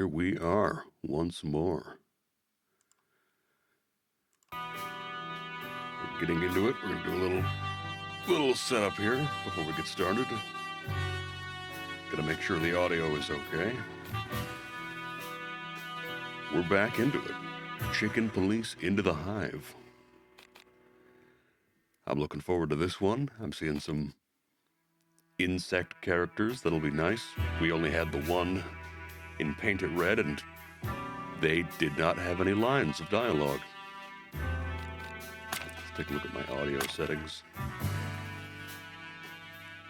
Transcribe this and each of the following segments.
here we are once more. We're getting into it. We're going to do a little setup here before we get started. Gotta make sure the audio is okay. We're back into it. Chicken Police into the Hive. I'm looking forward to this one. I'm seeing some insect characters that'll be nice. We only had the one in painted red, and they did not have any lines of dialogue. Let's take a look at my audio settings.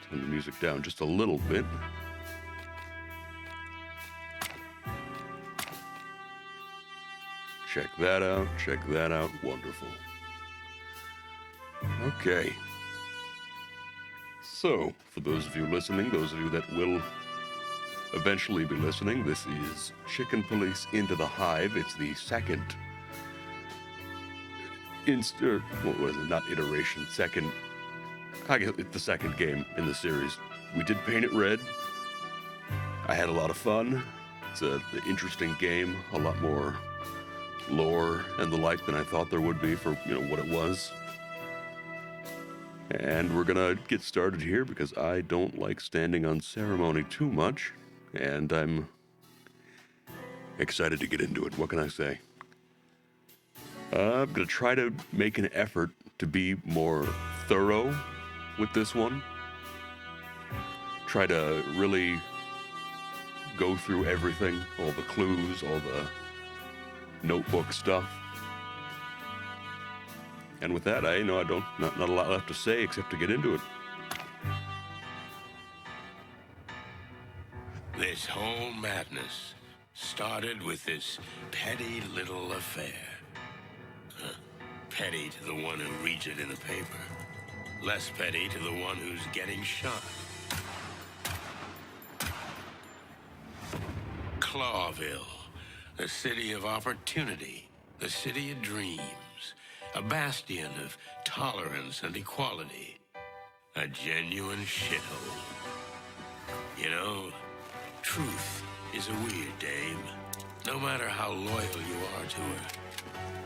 Turn the music down just a little bit. Check that out, check that out. Wonderful. Okay. So, for those of you listening, those of you that will eventually be listening, this is Chicken Police into the Hive. It's the second, what was it? Not iteration, second, I guess it's the second game in the series. We did paint it red. I had a lot of fun. It's an interesting game, a lot more lore and the like than I thought there would be for, what it was. And we're gonna get started here because I don't like standing on ceremony too much, and I'm excited to get into it. What can I say? I'm gonna try to make an effort to be more thorough with this one. Try to really go through everything, all the clues, all the notebook stuff. And with that, I don't not a lot left to say except to get into it. This whole madness started with this petty little affair. Petty to the one who reads it in the paper. Less petty to the one who's getting shot. Clawville, the city of opportunity, the city of dreams. A bastion of tolerance and equality. A genuine shithole. Truth is a weird dame. No matter how loyal you are to her,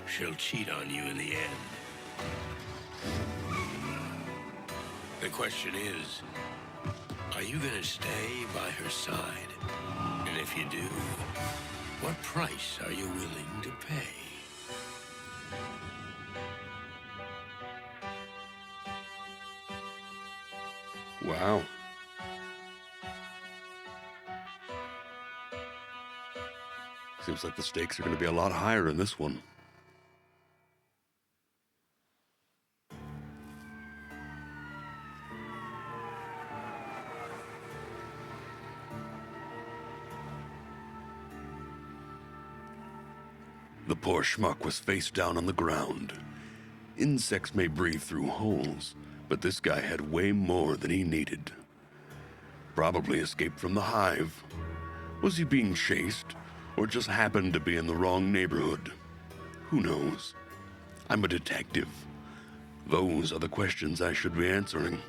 she'll cheat on you in the end. The question is, are you gonna stay by her side? And if you do, what price are you willing to pay? Wow. Seems like the stakes are going to be a lot higher in this one. The poor schmuck was face down on the ground. Insects may breathe through holes, but this guy had way more than he needed. Probably escaped from the hive. Was he being chased, or just happened to be in the wrong neighborhood? Who knows? I'm a detective. Those are the questions I should be answering.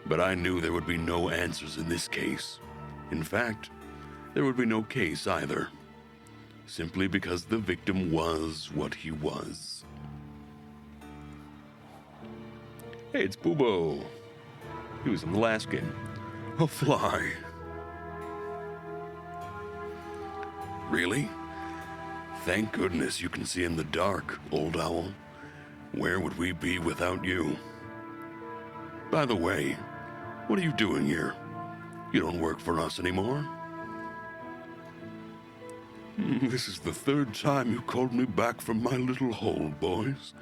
But I knew there would be no answers in this case. In fact, there would be no case either. Simply because the victim was what he was. Hey, it's Boobo. He was in the last game. A fly. Really? Thank goodness you can see in the dark, old owl. Where would we be without you? By the way, what are you doing here? You don't work for us anymore. This is the third time you called me back from my little hole, boys.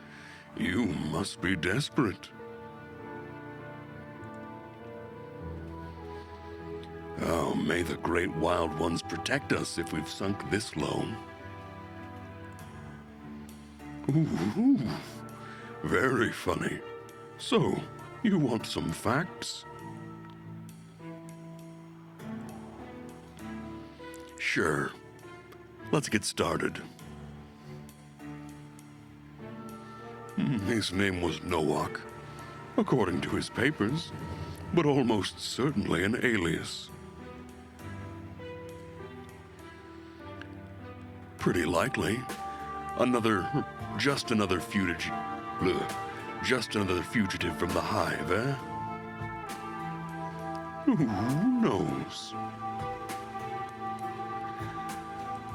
You must be desperate. Oh, may the great wild ones protect us if we've sunk this low. Ooh, very funny. So, you want some facts? Sure. Let's get started. His name was Nowak, according to his papers, but almost certainly an alias. Pretty likely. Just another fugitive. Just another fugitive from the Hive, eh? Who knows?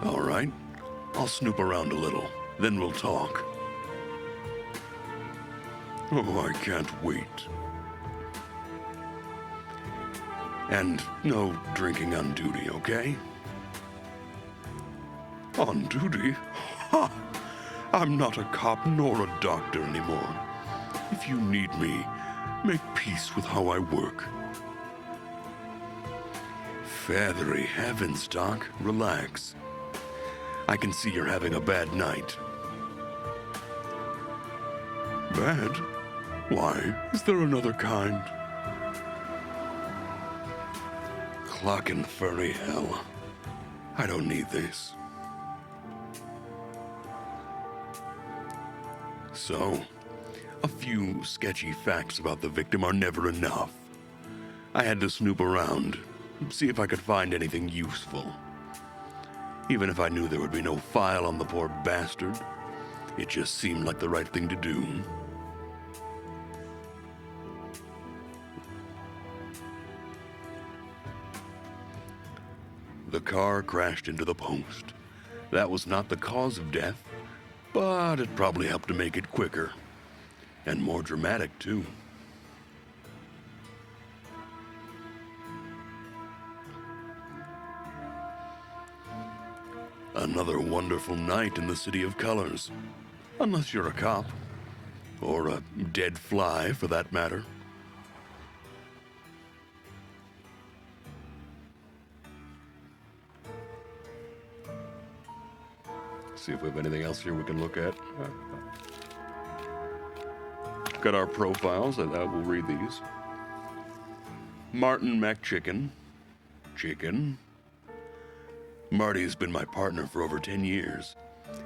All right, I'll snoop around a little, then we'll talk. Oh, I can't wait. And no drinking on duty, okay? On duty? Ha! I'm not a cop nor a doctor anymore. If you need me, make peace with how I work. Feathery heavens, Doc. Relax. I can see you're having a bad night. Bad? Why? Is there another kind? Clockin' furry hell. I don't need this. So, a few sketchy facts about the victim are never enough. I had to snoop around, see if I could find anything useful. Even if I knew there would be no file on the poor bastard, it just seemed like the right thing to do. The car crashed into the post. That was not the cause of death, but it probably helped to make it quicker. And more dramatic, too. Another wonderful night in the City of Colors. Unless you're a cop. Or a dead fly, for that matter. See if we have anything else here we can look at. Got our profiles, and we'll read these. Martin McChicken. Chicken. Marty's been my partner for over 10 years,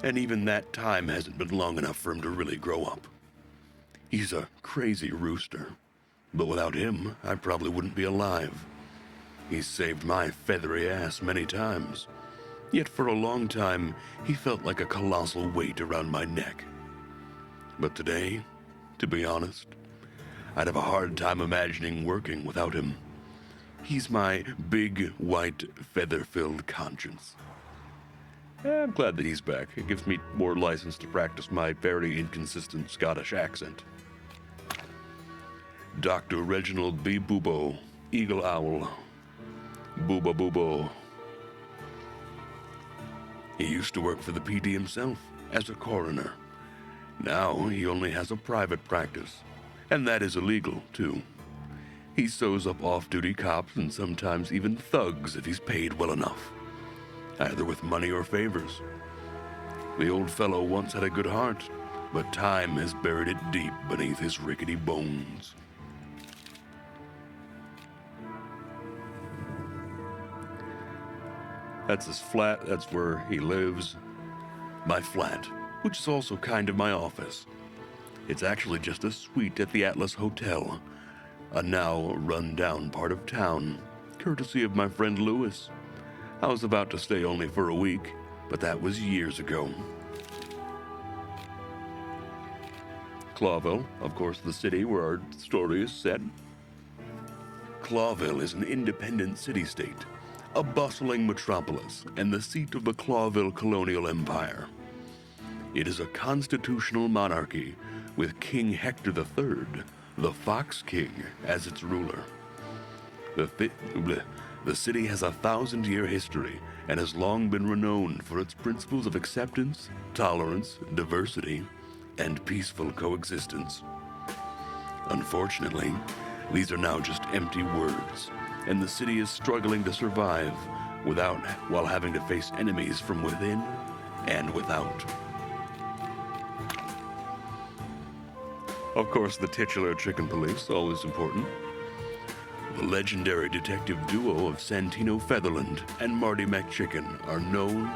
and even that time hasn't been long enough for him to really grow up. He's a crazy rooster, but without him, I probably wouldn't be alive. He's saved my feathery ass many times, yet for a long time, he felt like a colossal weight around my neck. But today, to be honest, I'd have a hard time imagining working without him. He's my big, white, feather-filled conscience. I'm glad that he's back. It gives me more license to practice my very inconsistent Scottish accent. Dr. Reginald B. Bubo, Eagle Owl. Booba Bubo. He used to work for the PD himself, as a coroner. Now he only has a private practice, and that is illegal, too. He sews up off-duty cops and sometimes even thugs if he's paid well enough, either with money or favors. The old fellow once had a good heart, but time has buried it deep beneath his rickety bones. That's his flat, that's where he lives. My flat, which is also kind of my office. It's actually just a suite at the Atlas Hotel, a now run-down part of town, courtesy of my friend Lewis. I was about to stay only for a week, but that was years ago. Clawville, of course, the city where our story is set. Clawville is an independent city-state, a bustling metropolis, and the seat of the Clawville colonial empire. It is a constitutional monarchy with King Hector III, the Fox King, as its ruler. The city has a 1,000-year history and has long been renowned for its principles of acceptance, tolerance, diversity, and peaceful coexistence. Unfortunately, these are now just empty words, and the city is struggling to survive while having to face enemies from within and without. Of course, the titular chicken police, always important. The legendary detective duo of Santino Featherland and Marty McChicken are known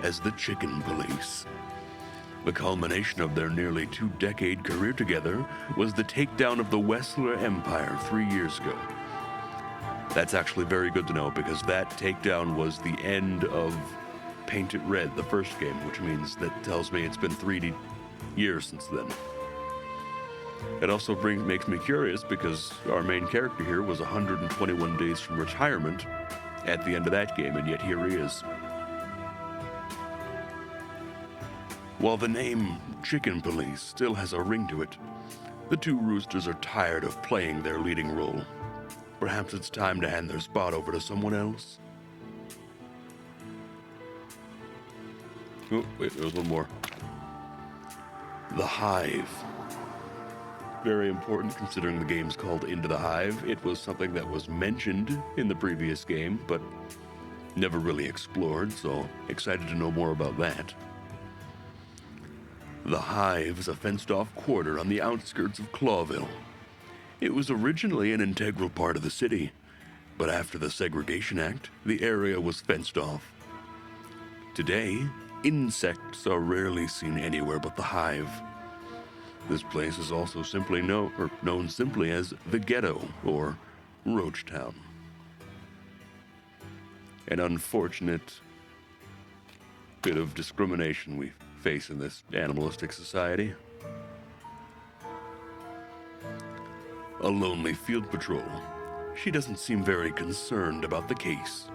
as the Chicken Police. The culmination of their nearly 2-decade career together was the takedown of the Wessler Empire 3 years ago. That's actually very good to know, because that takedown was the end of paint it red, the first game, which means that tells me it's been 3 years since then. It also makes me curious because our main character here was 121 days from retirement at the end of that game, and yet here he is. While the name Chicken Police still has a ring to it, the two roosters are tired of playing their leading role. Perhaps it's time to hand their spot over to someone else? Oh, wait, there was one more. The Hive. Very important considering the game's called Into the Hive. It was something that was mentioned in the previous game, but never really explored, so excited to know more about that. The Hive is a fenced-off quarter on the outskirts of Clawville. It was originally an integral part of the city, but after the Segregation Act, the area was fenced off. Today, insects are rarely seen anywhere but the Hive. This place is also known simply as the Ghetto, or Roach Town. An unfortunate bit of discrimination we face in this animalistic society. A lonely field patrol. She doesn't seem very concerned about the case.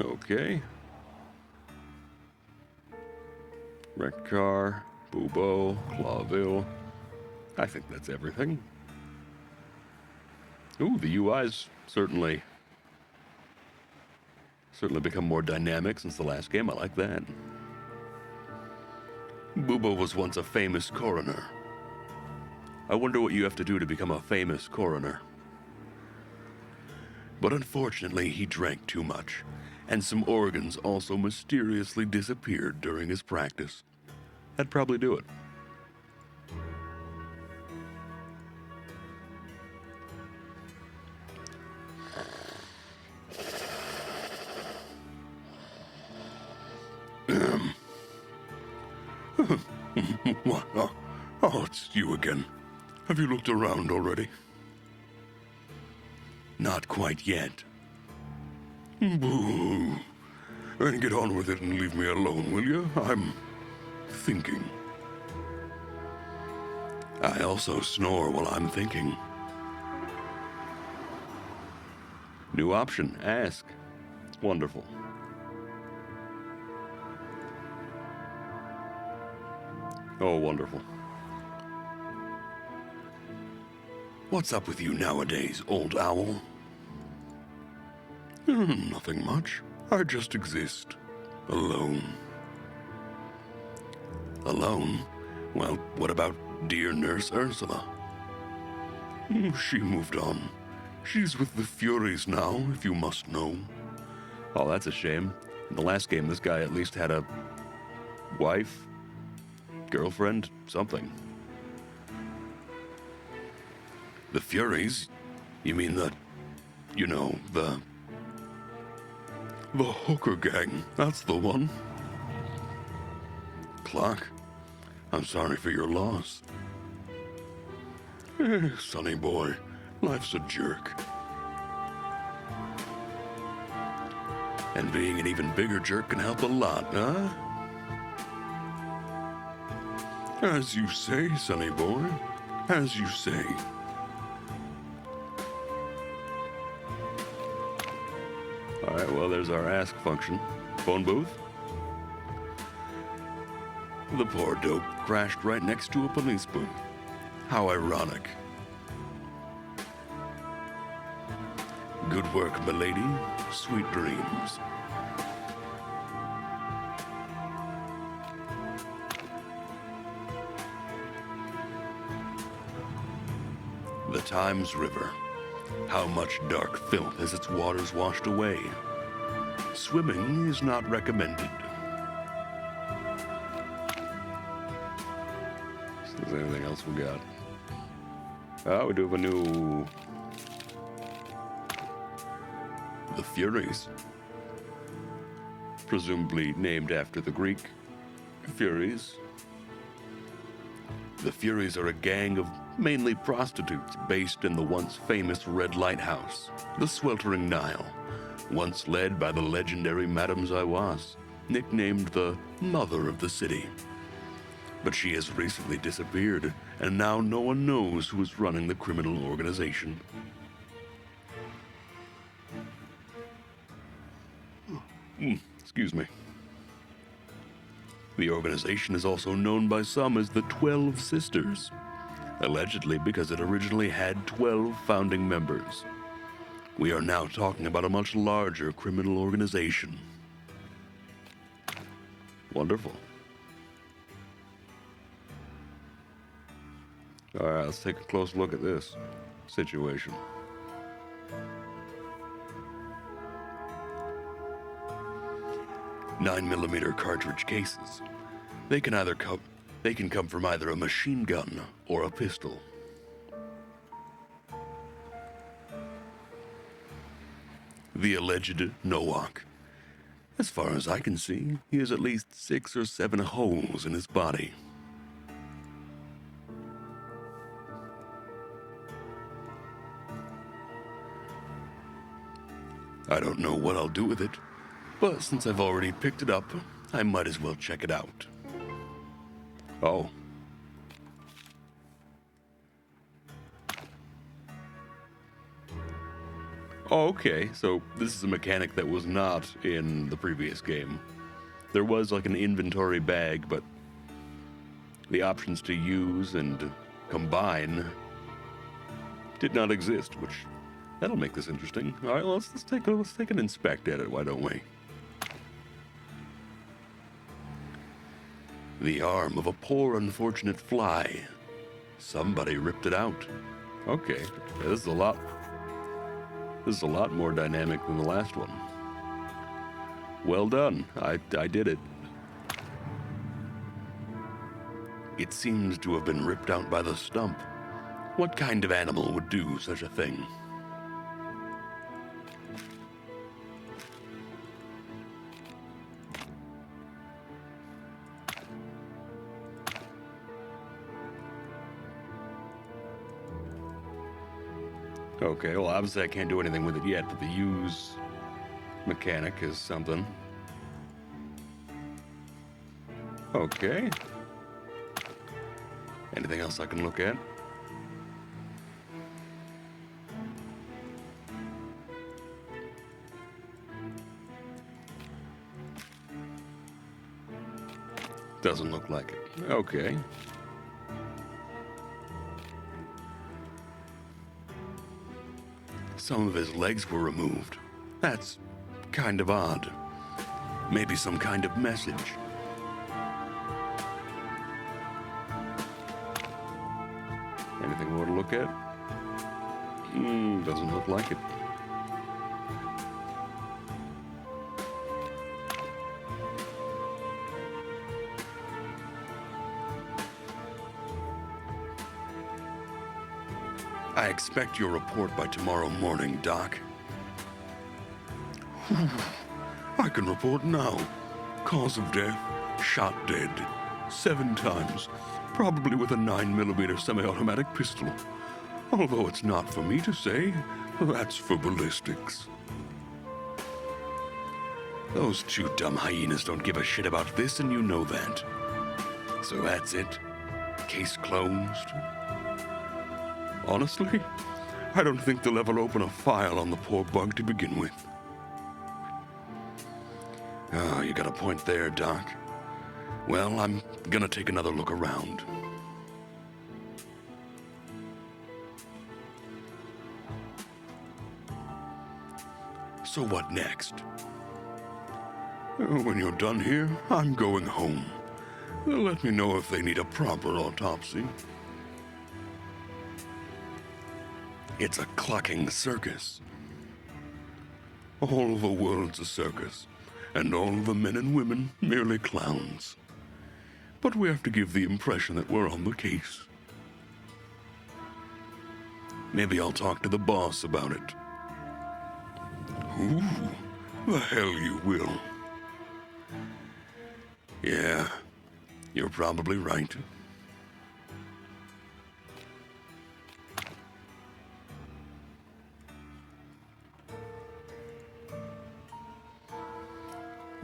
Okay. Wrecked car, Bubo, Clawville. I think that's everything. Ooh, the UI's certainly become more dynamic since the last game. I like that. Bubo was once a famous coroner. I wonder what you have to do to become a famous coroner. But unfortunately, he drank too much, and some organs also mysteriously disappeared during his practice. That'd probably do it. What? Oh, it's you again. Have you looked around already? Not quite yet. Boo. Then get on with it and leave me alone, will you? I'm thinking. I also snore while I'm thinking. New option, ask. Wonderful. Oh, wonderful. What's up with you nowadays, old owl? Nothing much. I just exist. Alone. Alone? Well, what about dear Nurse Ursula? She moved on. She's with the Furies now, if you must know. Oh, that's a shame. In the last game, this guy at least had a wife, girlfriend, something. The Furies? You mean the hooker gang. That's the one. Clark, I'm sorry for your loss. Sonny boy, life's a jerk. And being an even bigger jerk can help a lot, huh? As you say, Sonny boy. As you say. Alright, well, there's our ask function. Phone booth? The poor dope crashed right next to a police booth. How ironic. Good work, milady. Sweet dreams. The Thames River. How much dark filth has its waters washed away? Swimming is not recommended. Is there anything else we got? Oh, we do have a new... The Furies. Presumably named after the Greek Furies. The Furies are a gang of mainly prostitutes based in the once famous Red Lighthouse, the sweltering Nile, once led by the legendary Madame Zawas, nicknamed the Mother of the City. But she has recently disappeared, and now no one knows who is running the criminal organization. Excuse me. The organization is also known by some as the 12 Sisters, allegedly because it originally had 12 founding members. We are now talking about a much larger criminal organization. Wonderful. All right, let's take a close look at this situation. "9mm cartridge cases. They can come from either a machine gun or a pistol. The alleged Nowak. As far as I can see, he has at least 6 or 7 holes in his body. I don't know what I'll do with it, but since I've already picked it up, I might as well check it out. Oh. Oh, okay, so this is a mechanic that was not in the previous game. There was like an inventory bag, but the options to use and combine did not exist, which that'll make this interesting. All right, let's take an inspect at it. Why don't we? The arm of a poor unfortunate fly. Somebody ripped it out. Okay, this is a lot more dynamic than the last one. Well done. I did it. It seems to have been ripped out by the stump. What kind of animal would do such a thing? Okay, well, obviously I can't do anything with it yet, but the use mechanic is something. Okay. Anything else I can look at? Doesn't look like it. Okay. Some of his legs were removed. That's kind of odd. Maybe some kind of message. Anything more to look at? Doesn't look like it. I expect your report by tomorrow morning, Doc. I can report now. Cause of death, shot dead. 7 times, probably with a 9mm semi-automatic pistol. Although it's not for me to say, that's for ballistics. Those 2 dumb hyenas don't give a shit about this, and you know that. So that's it. Case closed. Honestly, I don't think they'll ever open a file on the poor bug to begin with. Oh, you got a point there, Doc. Well, I'm gonna take another look around. So what next? When you're done here, I'm going home. Let me know if they need a proper autopsy. It's a clucking circus. All the world's a circus, and all the men and women merely clowns. But we have to give the impression that we're on the case. Maybe I'll talk to the boss about it. Ooh, the hell you will. Yeah, you're probably right.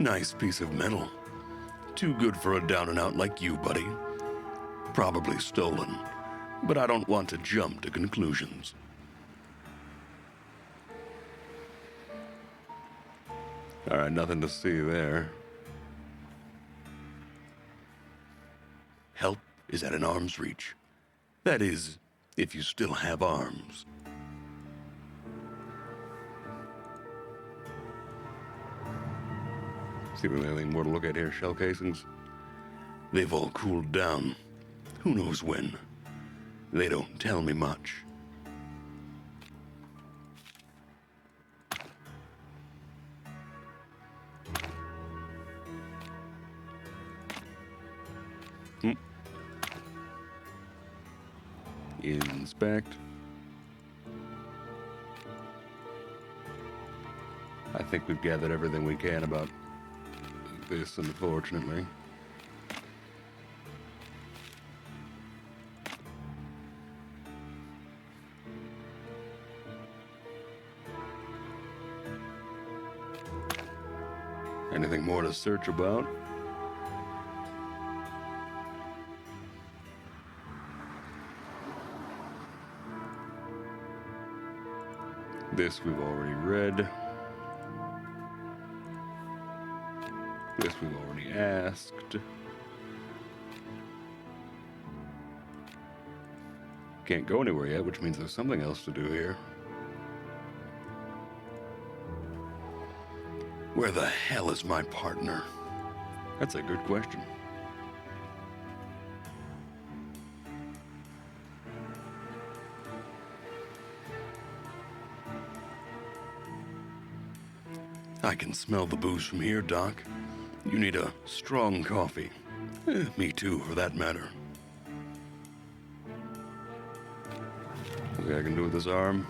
Nice piece of metal. Too good for a down-and-out like you, buddy. Probably stolen, but I don't want to jump to conclusions. All right, nothing to see there. Help is at an arm's reach. That is, if you still have arms. See if there's anything more to look at here. Shell casings. They've all cooled down. Who knows when? They don't tell me much. Inspect. I think we've gathered everything we can about this, unfortunately. Anything more to search about? This we've already read. This we've already asked. Can't go anywhere yet, which means there's something else to do here. Where the hell is my partner? That's a good question. I can smell the booze from here, Doc. You need a strong coffee. Me too, for that matter. Okay, I can do with this arm.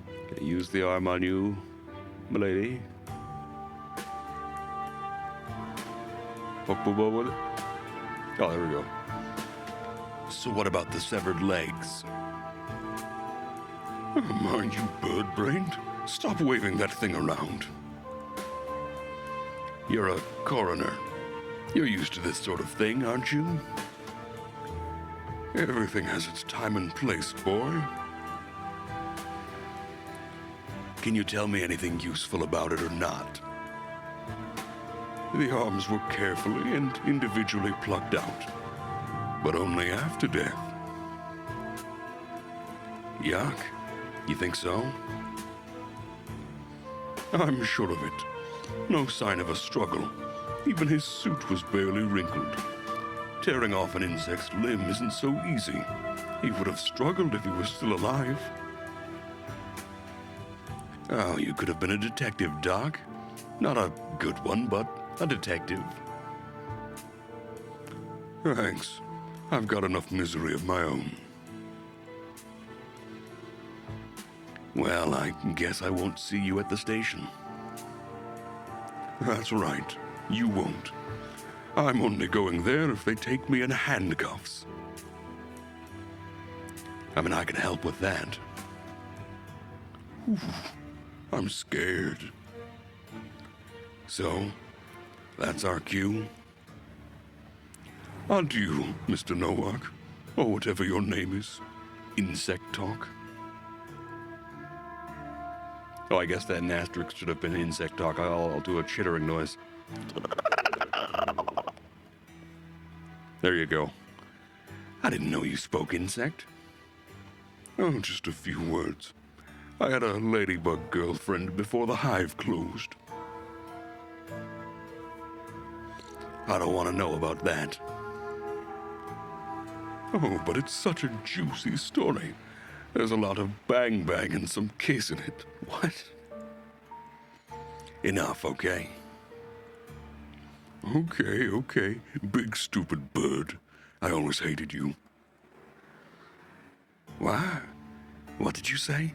Can I use the arm on you, milady? Poke with it? Oh, there we go. So what about the severed legs? Are you bird-brained? Stop waving that thing around. You're a coroner. You're used to this sort of thing, aren't you? Everything has its time and place, boy. Can you tell me anything useful about it or not? The arms were carefully and individually plucked out, but only after death. Yuck. You think so? I'm sure of it. No sign of a struggle. Even his suit was barely wrinkled. Tearing off an insect's limb isn't so easy. He would have struggled if he was still alive. Oh, you could have been a detective, Doc. Not a good one, but a detective. Thanks. I've got enough misery of my own. Well, I guess I won't see you at the station. That's right. You won't. I'm only going there if they take me in handcuffs. I mean, I can help with that. I'm scared. So, that's our cue. Adieu, Mr. Nowak, or whatever your name is. Insect talk. Oh, I guess that asterisk should have been insect talk. I'll do a chittering noise. There you go. I didn't know you spoke insect. Oh, just a few words. I had a ladybug girlfriend before the Hive closed. I don't want to know about that. Oh, but it's such a juicy story. There's a lot of bang-bang and some kiss in it. What? Enough, okay? Okay. Big stupid bird. I always hated you. Why? What did you say?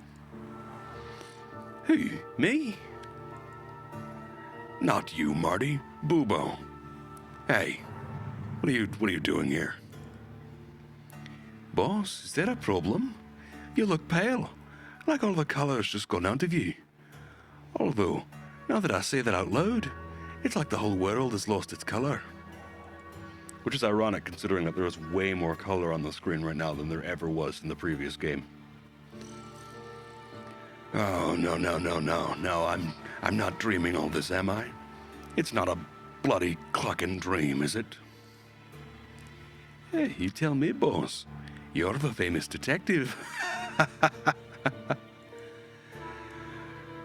Hey, me? Not you, Marty. Boobo. Hey, what are you doing here? Boss, is there a problem? You look pale. like all the color's just gone out of you. Although, now that I say that out loud, it's like the whole world has lost its color. Which is ironic, considering that there is way more color on the screen right now than there ever was in the previous game. Oh, no, I'm not dreaming all this, am I? It's not a bloody clucking dream, is it? Hey, you tell me, boss. You're the famous detective.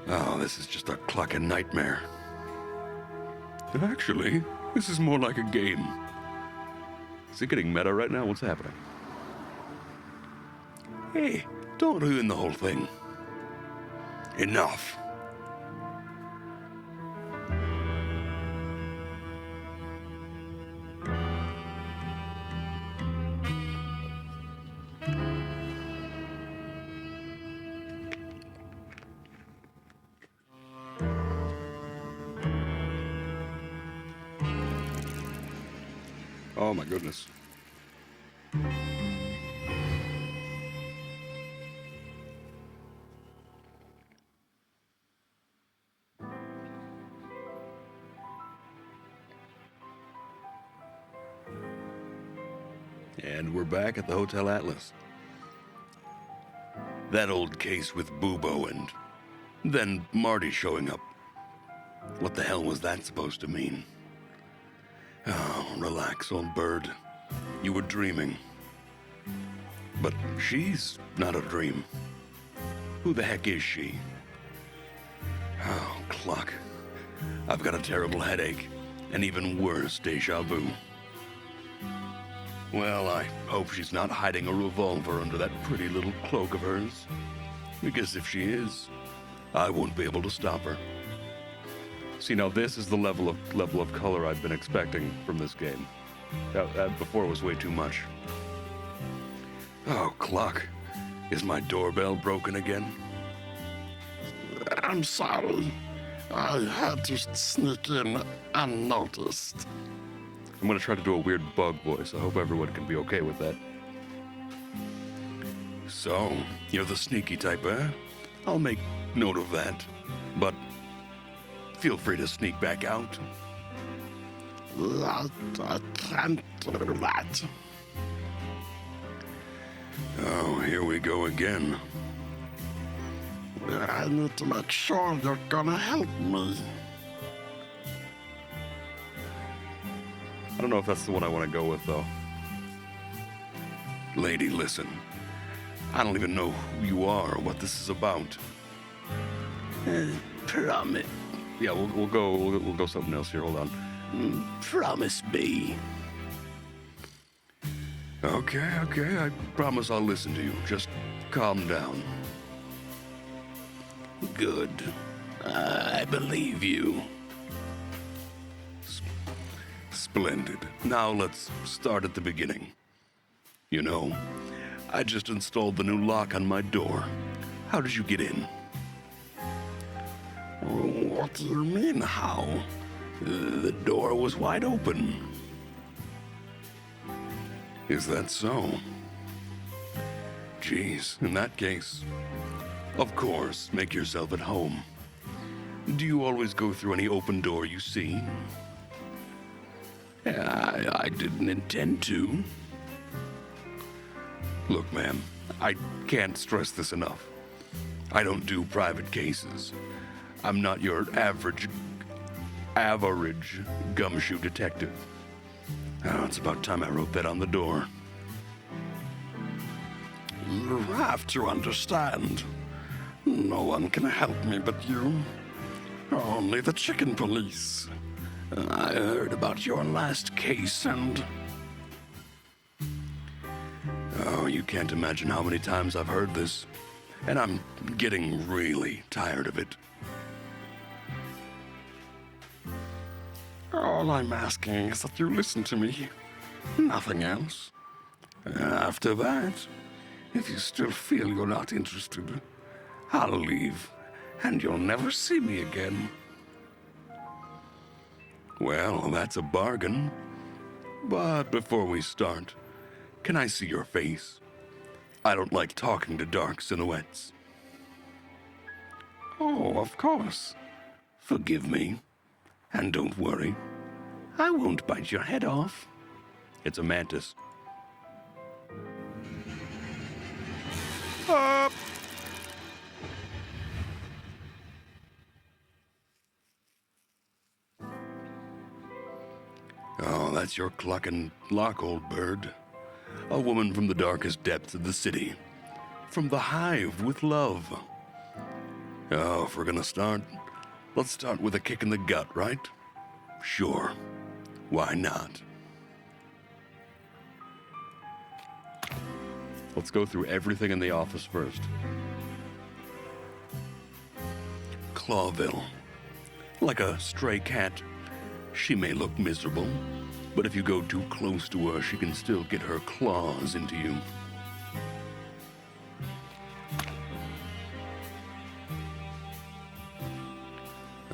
Oh, this is just a clucking nightmare. Actually, this is more like a game. Is it getting meta right now? What's happening? Hey, don't ruin the whole thing. Enough. Oh my goodness. And we're back at the Hotel Atlas. That old case with Bubo and then Marty showing up. What the hell was that supposed to mean? Oh, relax, old bird. You were dreaming. But she's not a dream. Who the heck is she? Oh, Cluck. I've got a terrible headache, and even worse, deja vu. Well, I hope she's not hiding a revolver under that pretty little cloak of hers. Because if she is, I won't be able to stop her. See, now this is the level of color I've been expecting from this game. That before was way too much. Oh, Cluck. Is my doorbell broken again? I'm sorry. I had to sneak in unnoticed. I'm gonna try to do a weird bug voice. I hope everyone can be okay with that. So, you're the sneaky type, eh? I'll make note of that. But feel free to sneak back out. I can't do that. Oh, here we go again. I need to make sure you're gonna help me. I don't know if that's the one I want to go with, though. Lady, listen. I don't even know who you are or what this is about. Promise. Yeah, we'll go something else here. Hold on. Promise me. Okay. I promise I'll listen to you. Just calm down. Good. I believe you. Splendid. Now let's start at the beginning. You know, I just installed the new lock on my door. How did you get in? What do you mean, how? The door was wide open. Is that so? Geez, in that case, of course, make yourself at home. Do you always go through any open door you see? I didn't intend to. Look, ma'am, I can't stress this enough. I don't do private cases. I'm not your average gumshoe detective. Oh, it's about time I wrote that on the door. You have to understand. No one can help me but you. Only the chicken police. I heard about your last case and... Oh, you can't imagine how many times I've heard this. And I'm getting really tired of it. All I'm asking is that you listen to me. Nothing else. After that, if you still feel you're not interested, I'll leave, and you'll never see me again. Well, that's a bargain. But before we start, can I see your face? I don't like talking to dark silhouettes. Oh, of course. Forgive me. And don't worry. I won't bite your head off. It's a mantis. Oh, that's your clucking luck, old bird. A woman from the darkest depths of the city. From the Hive with love. Oh, if we're gonna start, let's start with a kick in the gut, right? Sure. Why not? Let's go through everything in the office first. Clawville. Like a stray cat. She may look miserable, but if you go too close to her, she can still get her claws into you.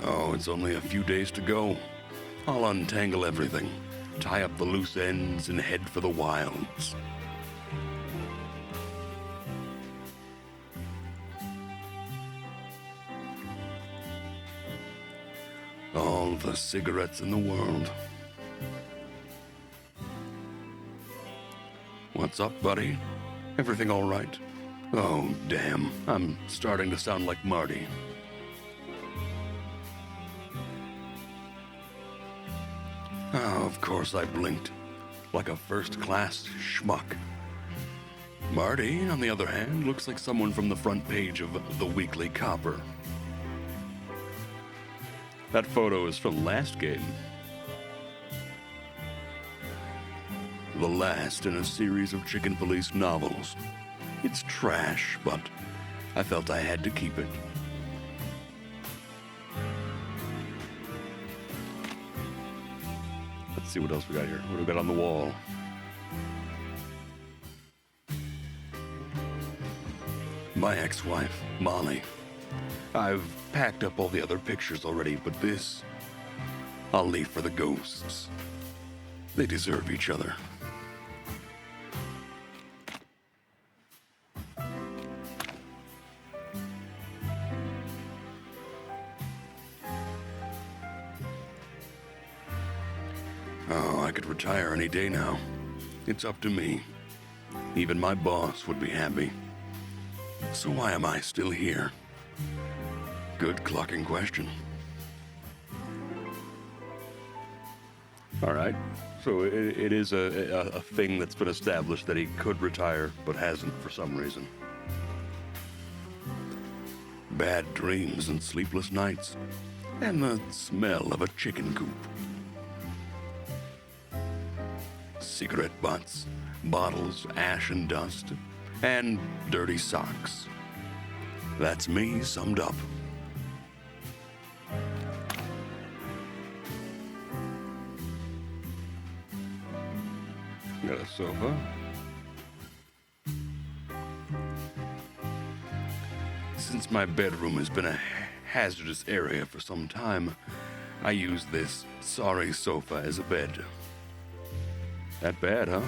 Oh, it's only a few days to go. I'll untangle everything, tie up the loose ends, and head for the wilds. All the cigarettes in the world. What's up, buddy? Everything all right? Oh, damn. I'm starting to sound like Marty. Oh, of course I blinked. Like a first-class schmuck. Marty, on the other hand, looks like someone from the front page of the Weekly Copper. That photo is from last game. The last in a series of Chicken Police novels. It's trash, but I felt I had to keep it. Let's see what else we got here. What do we got on the wall? My ex-wife, Molly. I've packed up all the other pictures already, but this, I'll leave for the ghosts. They deserve each other. Oh, I could retire any day now. It's up to me. Even my boss would be happy. So why am I still here? Good clocking question. All right. So it is a thing that's been established that he could retire, but hasn't for some reason. Bad dreams and sleepless nights. And the smell of a chicken coop. Cigarette butts, bottles, ash and dust, and dirty socks. That's me summed up. Got a sofa. Since my bedroom has been a hazardous area for some time, I use this sorry sofa as a bed. That bad, huh?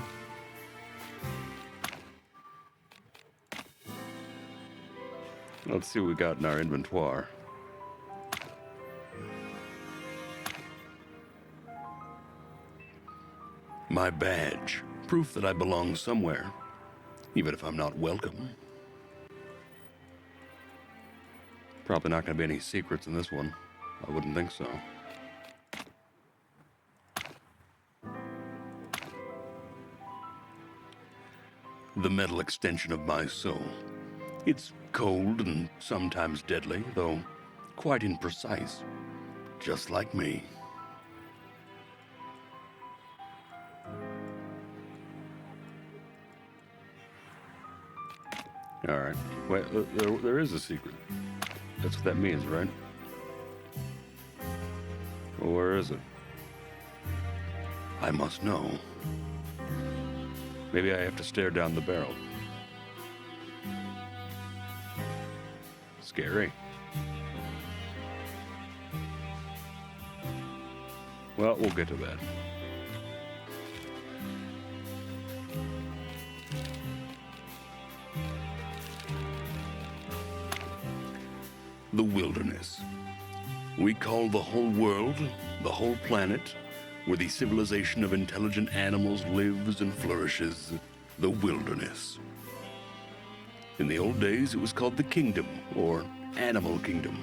Let's see what we got in our inventory. My badge. Proof that I belong somewhere, even if I'm not welcome. Probably not going to be any secrets in this one. I wouldn't think so. The metal extension of my soul. It's cold and sometimes deadly, though quite imprecise. Just like me. Alright. Wait, there is a secret. That's what that means, right? Well, where is it? I must know. Maybe I have to stare down the barrel. Scary. Well, we'll get to that. the wilderness. We call the whole world, the whole planet, where the civilization of intelligent animals lives and flourishes, the wilderness. In the old days, it was called the kingdom, or animal kingdom.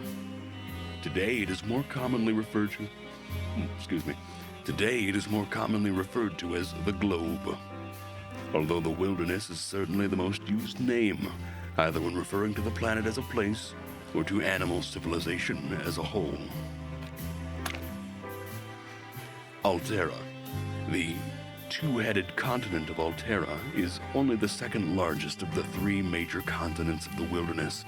Today, it is more commonly referred to, Today, it is more commonly referred to as the globe. Although the wilderness is certainly the most used name, either when referring to the planet as a place or to animal civilization as a whole. Altera, the two-headed continent of Altera, is only the second largest of the three major continents of the wilderness,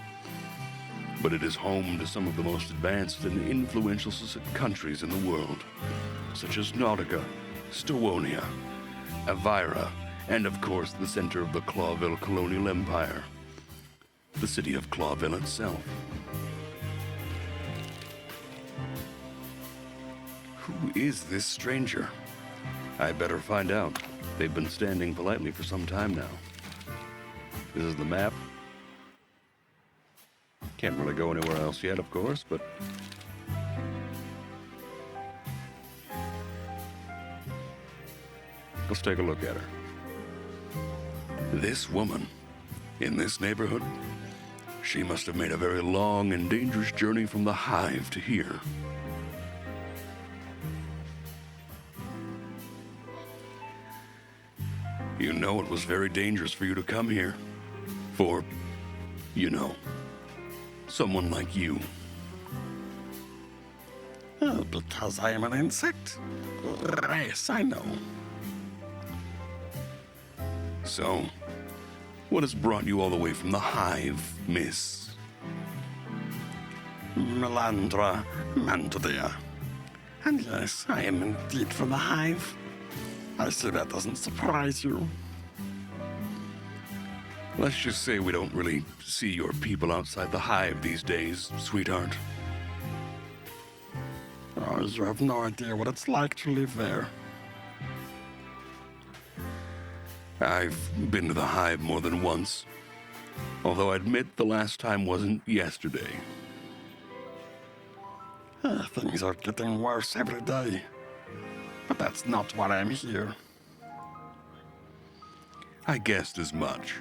but it is home to some of the most advanced and influential countries in the world, such as Nautica, Stowonia, Avira, and of course the center of the Clawville colonial empire, the city of Clawville itself. Who is this stranger? I better find out. They've been standing politely for some time now. This is the map. Can't really go anywhere else yet, of course, but let's take a look at her. This woman, in this neighborhood, she must have made a very long and dangerous journey from the Hive to here. You know it was very dangerous for you to come here. For, someone like you. Oh, because I am an insect? Yes, I know. So, what has brought you all the way from the Hive, Miss? Melandra Mantodea. And yes, I am indeed from the Hive. I see that doesn't surprise you. Let's just say we don't really see your people outside the Hive these days, sweetheart. Oh, you have no idea what it's like to live there. I've been to the Hive more than once, although I admit the last time wasn't yesterday. Things are getting worse every day. But that's not why I'm here. I guessed as much.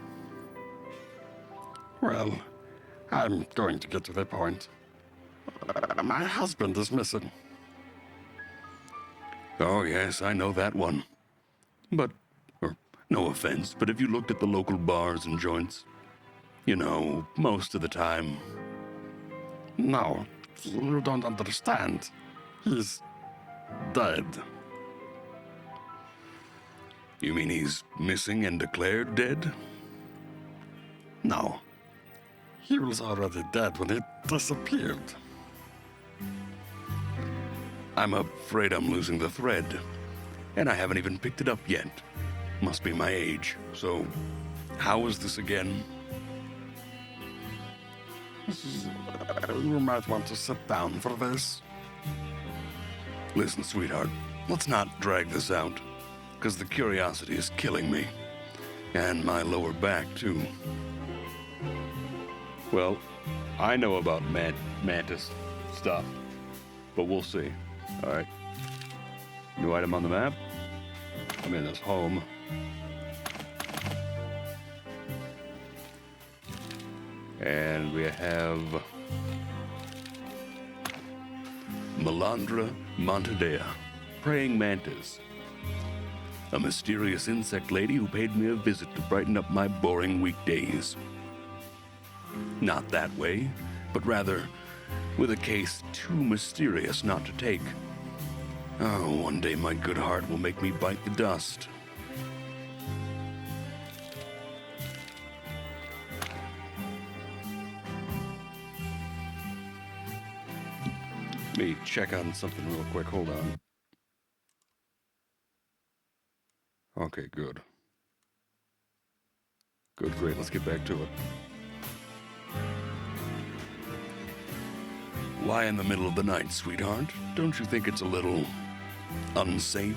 Well, I'm going to get to the point. My husband is missing. Oh, yes, I know that one. But, no offense, but if you looked at the local bars and joints, most of the time. No, you don't understand. He's dead. You mean he's missing and declared dead? No. He was already dead when he disappeared. I'm afraid I'm losing the thread, and I haven't even picked it up yet. Must be my age. So, how was this again? You might want to sit down for this. Listen, sweetheart, let's not drag this out, because the curiosity is killing me. And my lower back, too. Well, I know about mantis stuff, but we'll see. All right. New item on the map. I'm in this home. And we have Melandra Montedea, praying mantis. A mysterious insect lady who paid me a visit to brighten up my boring weekdays. Not that way, but rather with a case too mysterious not to take. Oh, one day my good heart will make me bite the dust. Let me check on something real quick. Hold on. Okay, good. Good, great. Let's get back to it. Why in the middle of the night, sweetheart? Don't you think it's a little unsafe?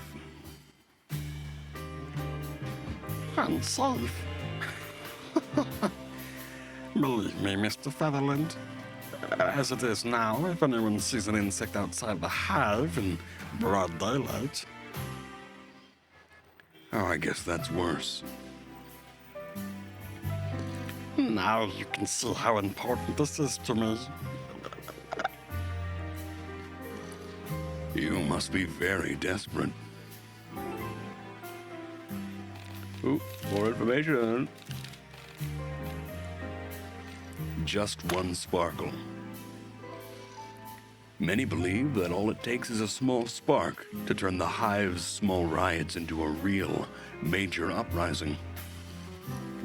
Unsafe? Believe me, Mr. Featherland, As it is now, if anyone sees an insect outside the hive in broad daylight. Oh, I guess that's worse. Now you can see how important this is to me. You must be very desperate. Ooh, more information. Just one sparkle. Many believe that all it takes is a small spark to turn the hive's small riots into a real, major uprising.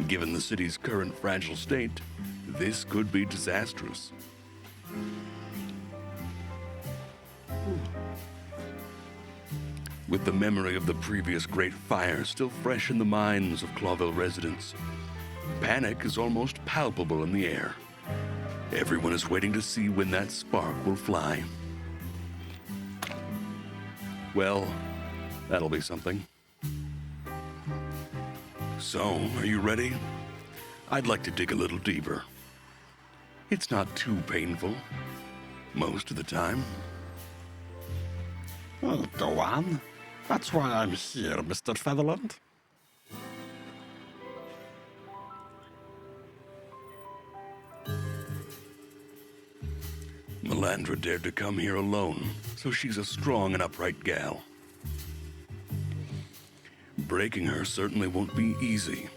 Given the city's current fragile state, this could be disastrous. With the memory of the previous Great Fire still fresh in the minds of Clawville residents, panic is almost palpable in the air. Everyone is waiting to see when that spark will fly. Well, that'll be something. So, are you ready? I'd like to dig a little deeper. It's not too painful, most of the time. Well, go on. That's why I'm here, Mr. Featherland. Melandra dared to come here alone, so she's a strong and upright gal. Breaking her certainly won't be easy,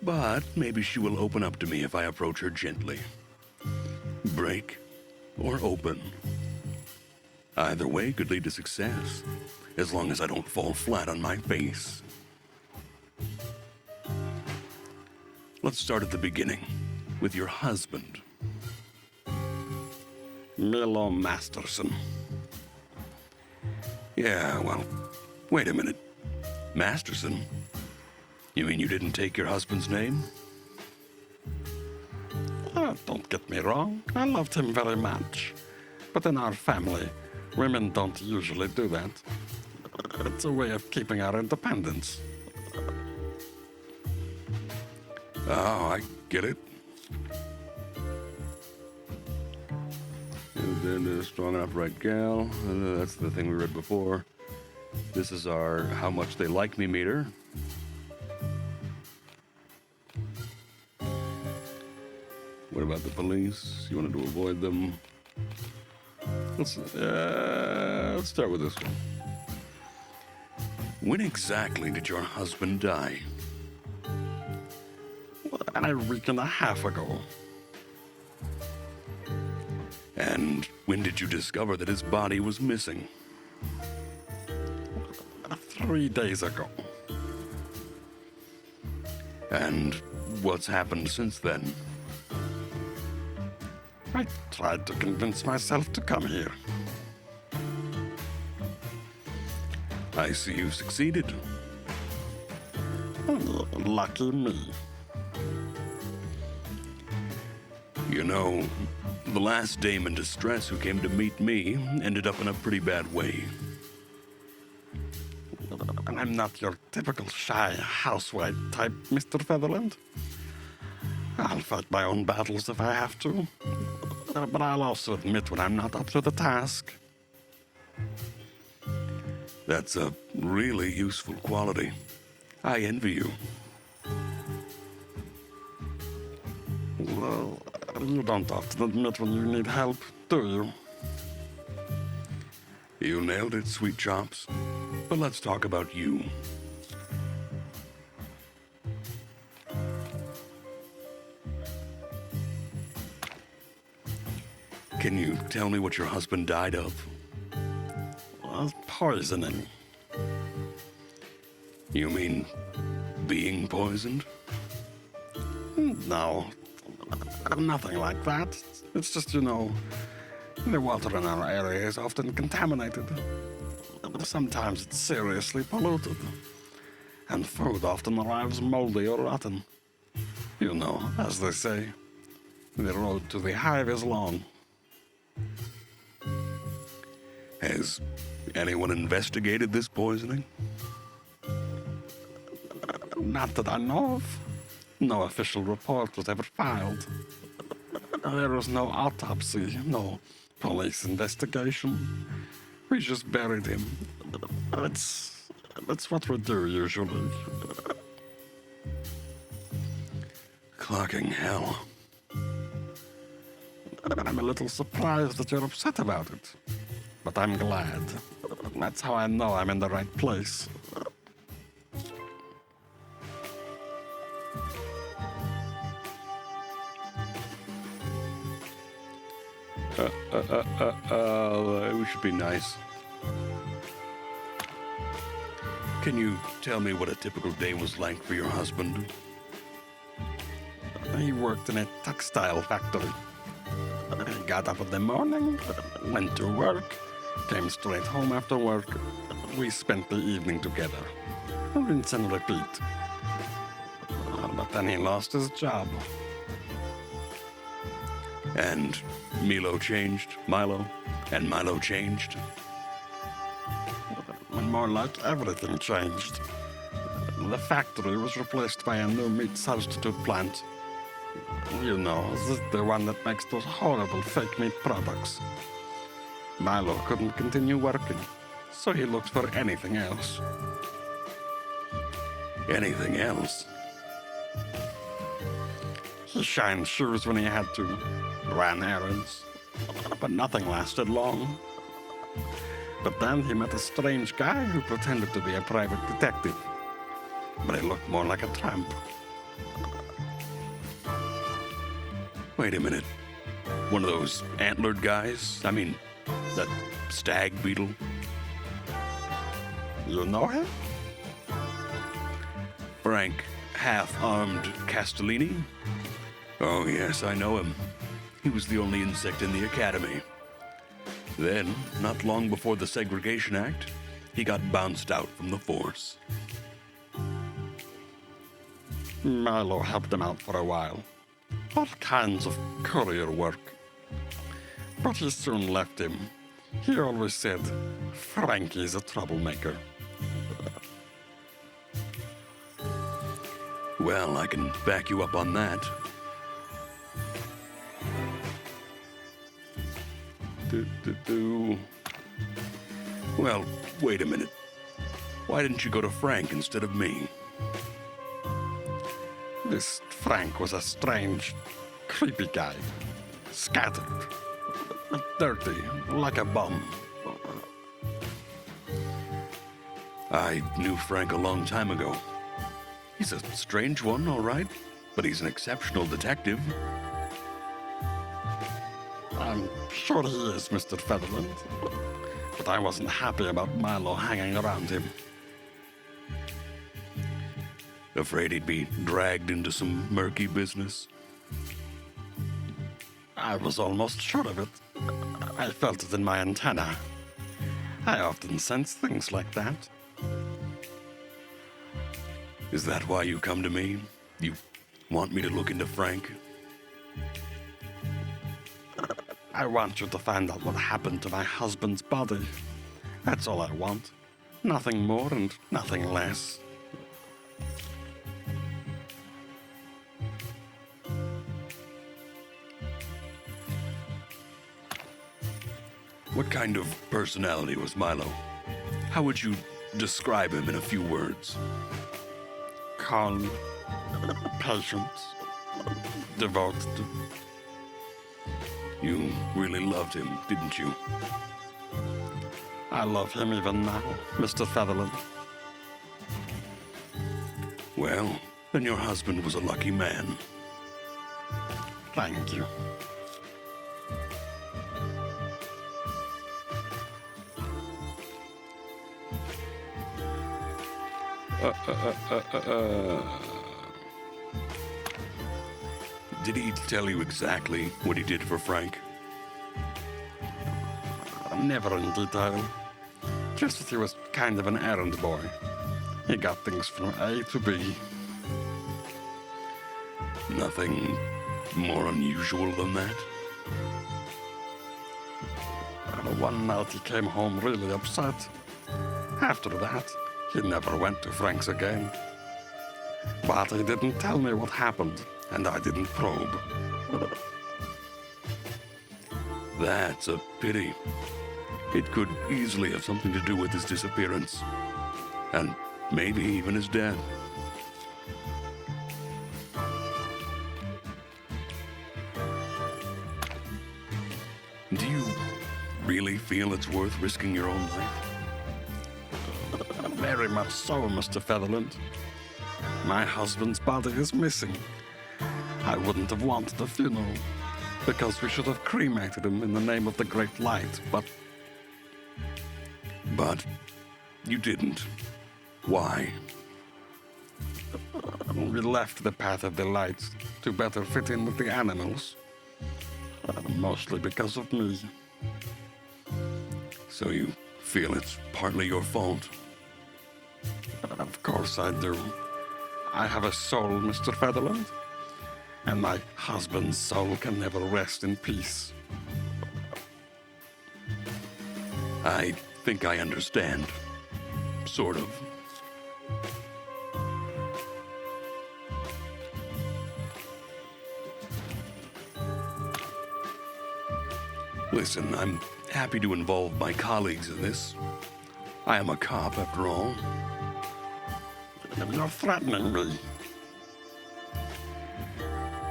but maybe she will open up to me if I approach her gently. Break or open. Either way could lead to success, as long as I don't fall flat on my face. Let's start at the beginning, with your husband. Milo Masterson. Yeah, well, wait a minute. Masterson? You mean you didn't take your husband's name? Don't get me wrong, I loved him very much. But in our family, women don't usually do that. It's a way of keeping our independence. Oh, I get it. And then a strong and upright gal. That's the thing we read before. This is our how much they like me meter. What about the police? You wanted to avoid them. Let's start with this one. When exactly did your husband die? A week and a half ago. And when did you discover that his body was missing? 3 days ago. And what's happened since then? I tried to convince myself to come here. I see you've succeeded. Lucky me. You know, the last dame in distress who came to meet me ended up in a pretty bad way. I'm not your typical shy housewife type, Mr. Featherland. I'll fight my own battles if I have to. But I'll also admit when I'm not up to the task. That's a really useful quality. I envy you. Well, you don't often admit when you need help, do you? You nailed it, sweet chops. But let's talk about you. Can you tell me what your husband died of? Poisoning. You mean being poisoned? No, nothing like that. It's just, the water in our area is often contaminated. Sometimes it's seriously polluted. And food often arrives moldy or rotten. As they say, the road to the hive is long. Has anyone investigated this poisoning? Not that I know of. No official report was ever filed. There was no autopsy, no police investigation. We just buried him. That's what we do usually. Clocking hell. I'm a little surprised that you're upset about it. But I'm glad. That's how I know I'm in the right place. We should be nice. Can you tell me what a typical day was like for your husband? He worked in a textile factory. He got up in the morning, went to work, came straight home after work. We spent the evening together. Rinse and repeat. But then he lost his job. And Milo changed, and Milo changed. More like everything changed. The factory was replaced by a new meat substitute plant. You know, the one that makes those horrible fake meat products. Milo couldn't continue working, so he looked for anything else. Anything else? He shined shoes when he had to, ran errands, but nothing lasted long. But then he met a strange guy who pretended to be a private detective, but he looked more like a tramp. Wait a minute. One of those antlered guys? I mean, that stag beetle? You know him? Frank, half-armed Castellini? Oh, yes, I know him. He was the only insect in the academy. Then, not long before the Segregation Act, he got bounced out from the force. Milo helped him out for a while. All kinds of courier work. But he soon left him. He always said, Frankie's a troublemaker. Well, I can back you up on that. Well, wait a minute. Why didn't you go to Frank instead of me? This Frank was a strange, creepy guy. Scattered. Dirty, like a bum. I knew Frank a long time ago. He's a strange one, all right, but he's an exceptional detective. I'm sure he is, Mr. Featherland. But I wasn't happy about Milo hanging around him. Afraid he'd be dragged into some murky business? I was almost sure of it. I felt it in my antenna. I often sense things like that. Is that why you come to me? You want me to look into Frank? I want you to find out what happened to my husband's body. That's all I want. Nothing more and nothing less. What kind of personality was Milo? How would you describe him in a few words? Calm, patient, devoted. You really loved him, didn't you? I love him even now, Mr. Featherland. Well, then your husband was a lucky man. Thank you. Did he tell you exactly what he did for Frank? Never in detail. Just that he was kind of an errand boy. He got things from A to B. Nothing more unusual than that? One night he came home really upset. After that, he never went to Frank's again. But he didn't tell me what happened, and I didn't probe. That's a pity. It could easily have something to do with his disappearance. And maybe even his death. Do you really feel it's worth risking your own life? Very much so, Mr. Featherland. My husband's body is missing. I wouldn't have wanted a funeral, because we should have cremated him in the name of the Great Light, but you didn't. Why? we left the path of the light to better fit in with the animals. Mostly because of me. So you feel it's partly your fault? Of course I do. I have a soul, Mr. Featherland, and my husband's soul can never rest in peace. I think I understand. Sort of. Listen, I'm happy to involve my colleagues in this. I am a cop, after all. You're threatening me.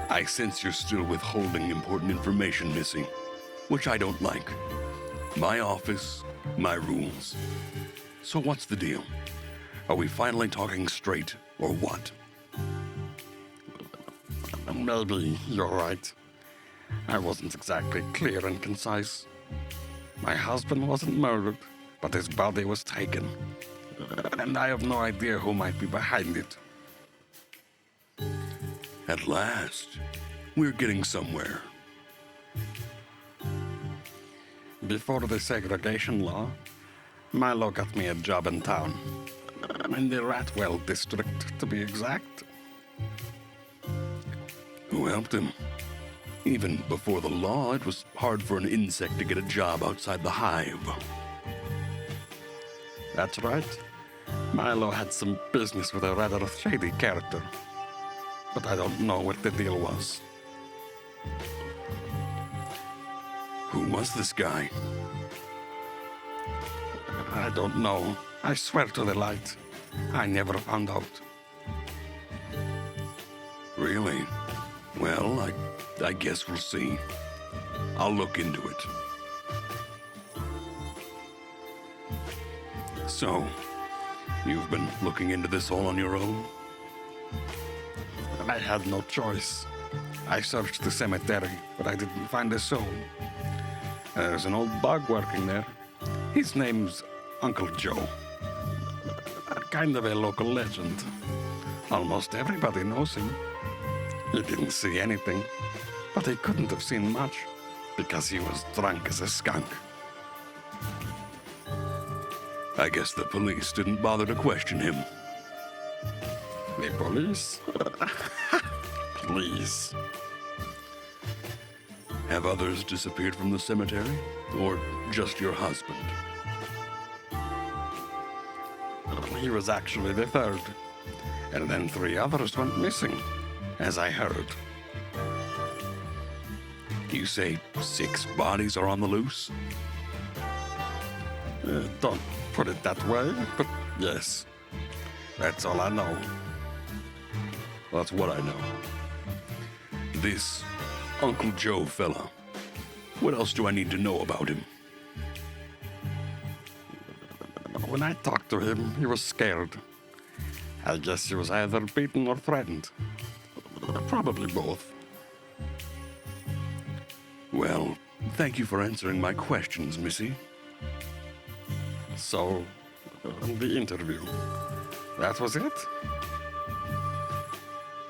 I sense you're still withholding important information, Missy, which I don't like. My office, my rules. So what's the deal? Are we finally talking straight, or what? Maybe you're right. I wasn't exactly clear and concise. My husband wasn't murdered, but his body was taken. And I have no idea who might be behind it. At last, we're getting somewhere. Before the segregation law, Milo got me a job in town. In the Ratwell district, to be exact. Who helped him? Even before the law, it was hard for an insect to get a job outside the hive. That's right. Milo had some business with a rather shady character. But I don't know what the deal was. Who was this guy? I don't know. I swear to the light. I never found out. Really? Well, I guess we'll see. I'll look into it. So, you've been looking into this all on your own? I had no choice. I searched the cemetery, but I didn't find a soul. There's an old bug working there. His name's Uncle Joe. Kind of a local legend. Almost everybody knows him. He didn't see anything, but he couldn't have seen much because he was drunk as a skunk. I guess the police didn't bother to question him. The police? Please. Have others disappeared from the cemetery? Or just your husband? He was actually the third. And then 3 others went missing, as I heard. You say 6 bodies are on the loose? Don't put it that way, but yes. That's all I know. That's what I know. This Uncle Joe fella. What else do I need to know about him? When I talked to him, he was scared. I guess he was either beaten or threatened. Probably both. Well, thank you for answering my questions, Missy. So, the interview. That was it?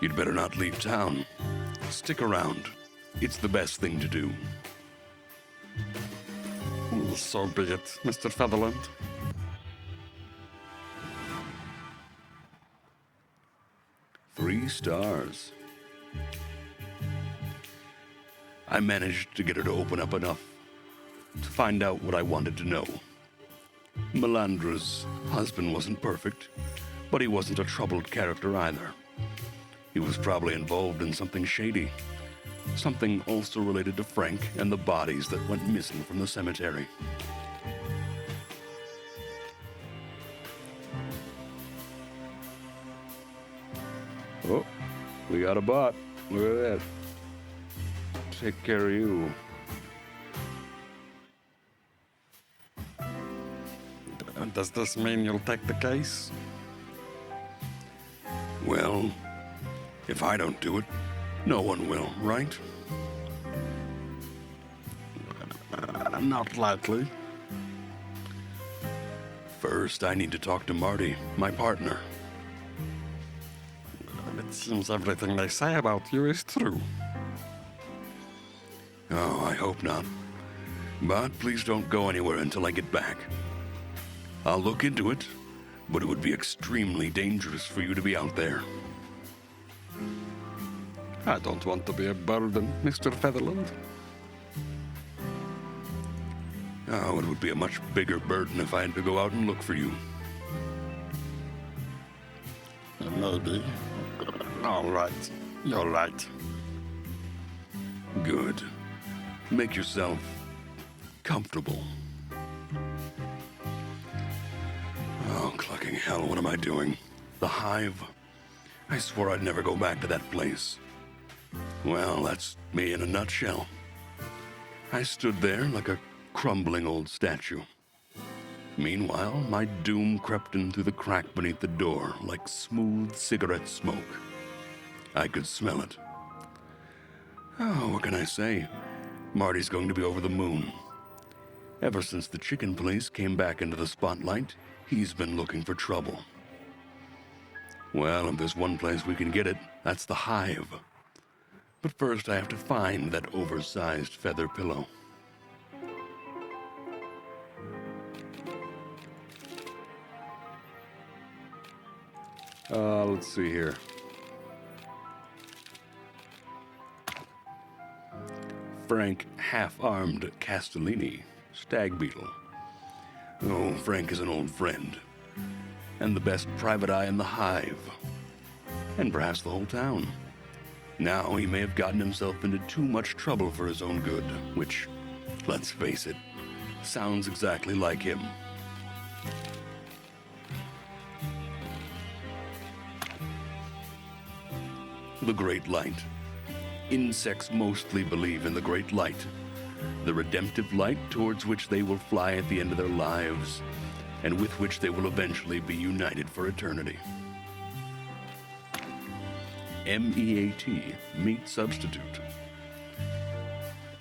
You'd better not leave town. Stick around. It's the best thing to do. So be it, Mr. Featherland. Three stars. I managed to get her to open up enough to find out what I wanted to know. Melandra's husband wasn't perfect, but he wasn't a troubled character either. He was probably involved in something shady, Something also related to Frank and the bodies that went missing from the cemetery. Oh, we got a bot. Look at that. Take care of you. Does this mean you'll take the case? Well, if I don't do it, no one will, right? Not likely. First, I need to talk to Marty, my partner. It seems everything they say about you is true. Oh, I hope not. But please don't go anywhere until I get back. I'll look into it, but it would be extremely dangerous for you to be out there. I don't want to be a burden, Mr. Featherland. Oh, it would be a much bigger burden if I had to go out and look for you. Maybe. All right. You're right. Good. Make yourself comfortable. Oh, clucking hell, what am I doing? The Hive? I swore I'd never go back to that place. Well, that's me in a nutshell. I stood there like a crumbling old statue. Meanwhile, my doom crept in through the crack beneath the door like smooth cigarette smoke. I could smell it. Oh, what can I say? Marty's going to be over the moon. Ever since the chicken place came back into the spotlight, he's been looking for trouble. Well, if there's one place we can get it, that's the Hive. But first I have to find that oversized feather pillow. Let's see here. Frank Half-Armed Castellini, Stag Beetle. Oh, Frank is an old friend. And the best private eye in the Hive. And perhaps the whole town. Now he may have gotten himself into too much trouble for his own good, which, let's face it, sounds exactly like him. The Great Light. Insects mostly believe in the Great Light, the redemptive light towards which they will fly at the end of their lives, and with which they will eventually be united for eternity. MEAT, meat substitute.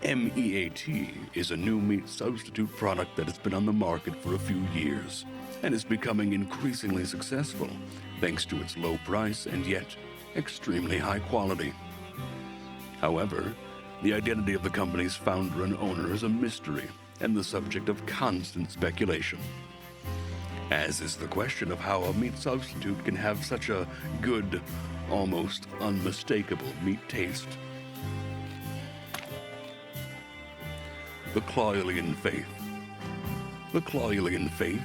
MEAT is a new meat substitute product that has been on the market for a few years and is becoming increasingly successful thanks to its low price and yet extremely high quality. However, the identity of the company's founder and owner is a mystery and the subject of constant speculation. As is the question of how a meat substitute can have such a good, almost unmistakable meat taste. The Claulian Faith. The Claulian Faith,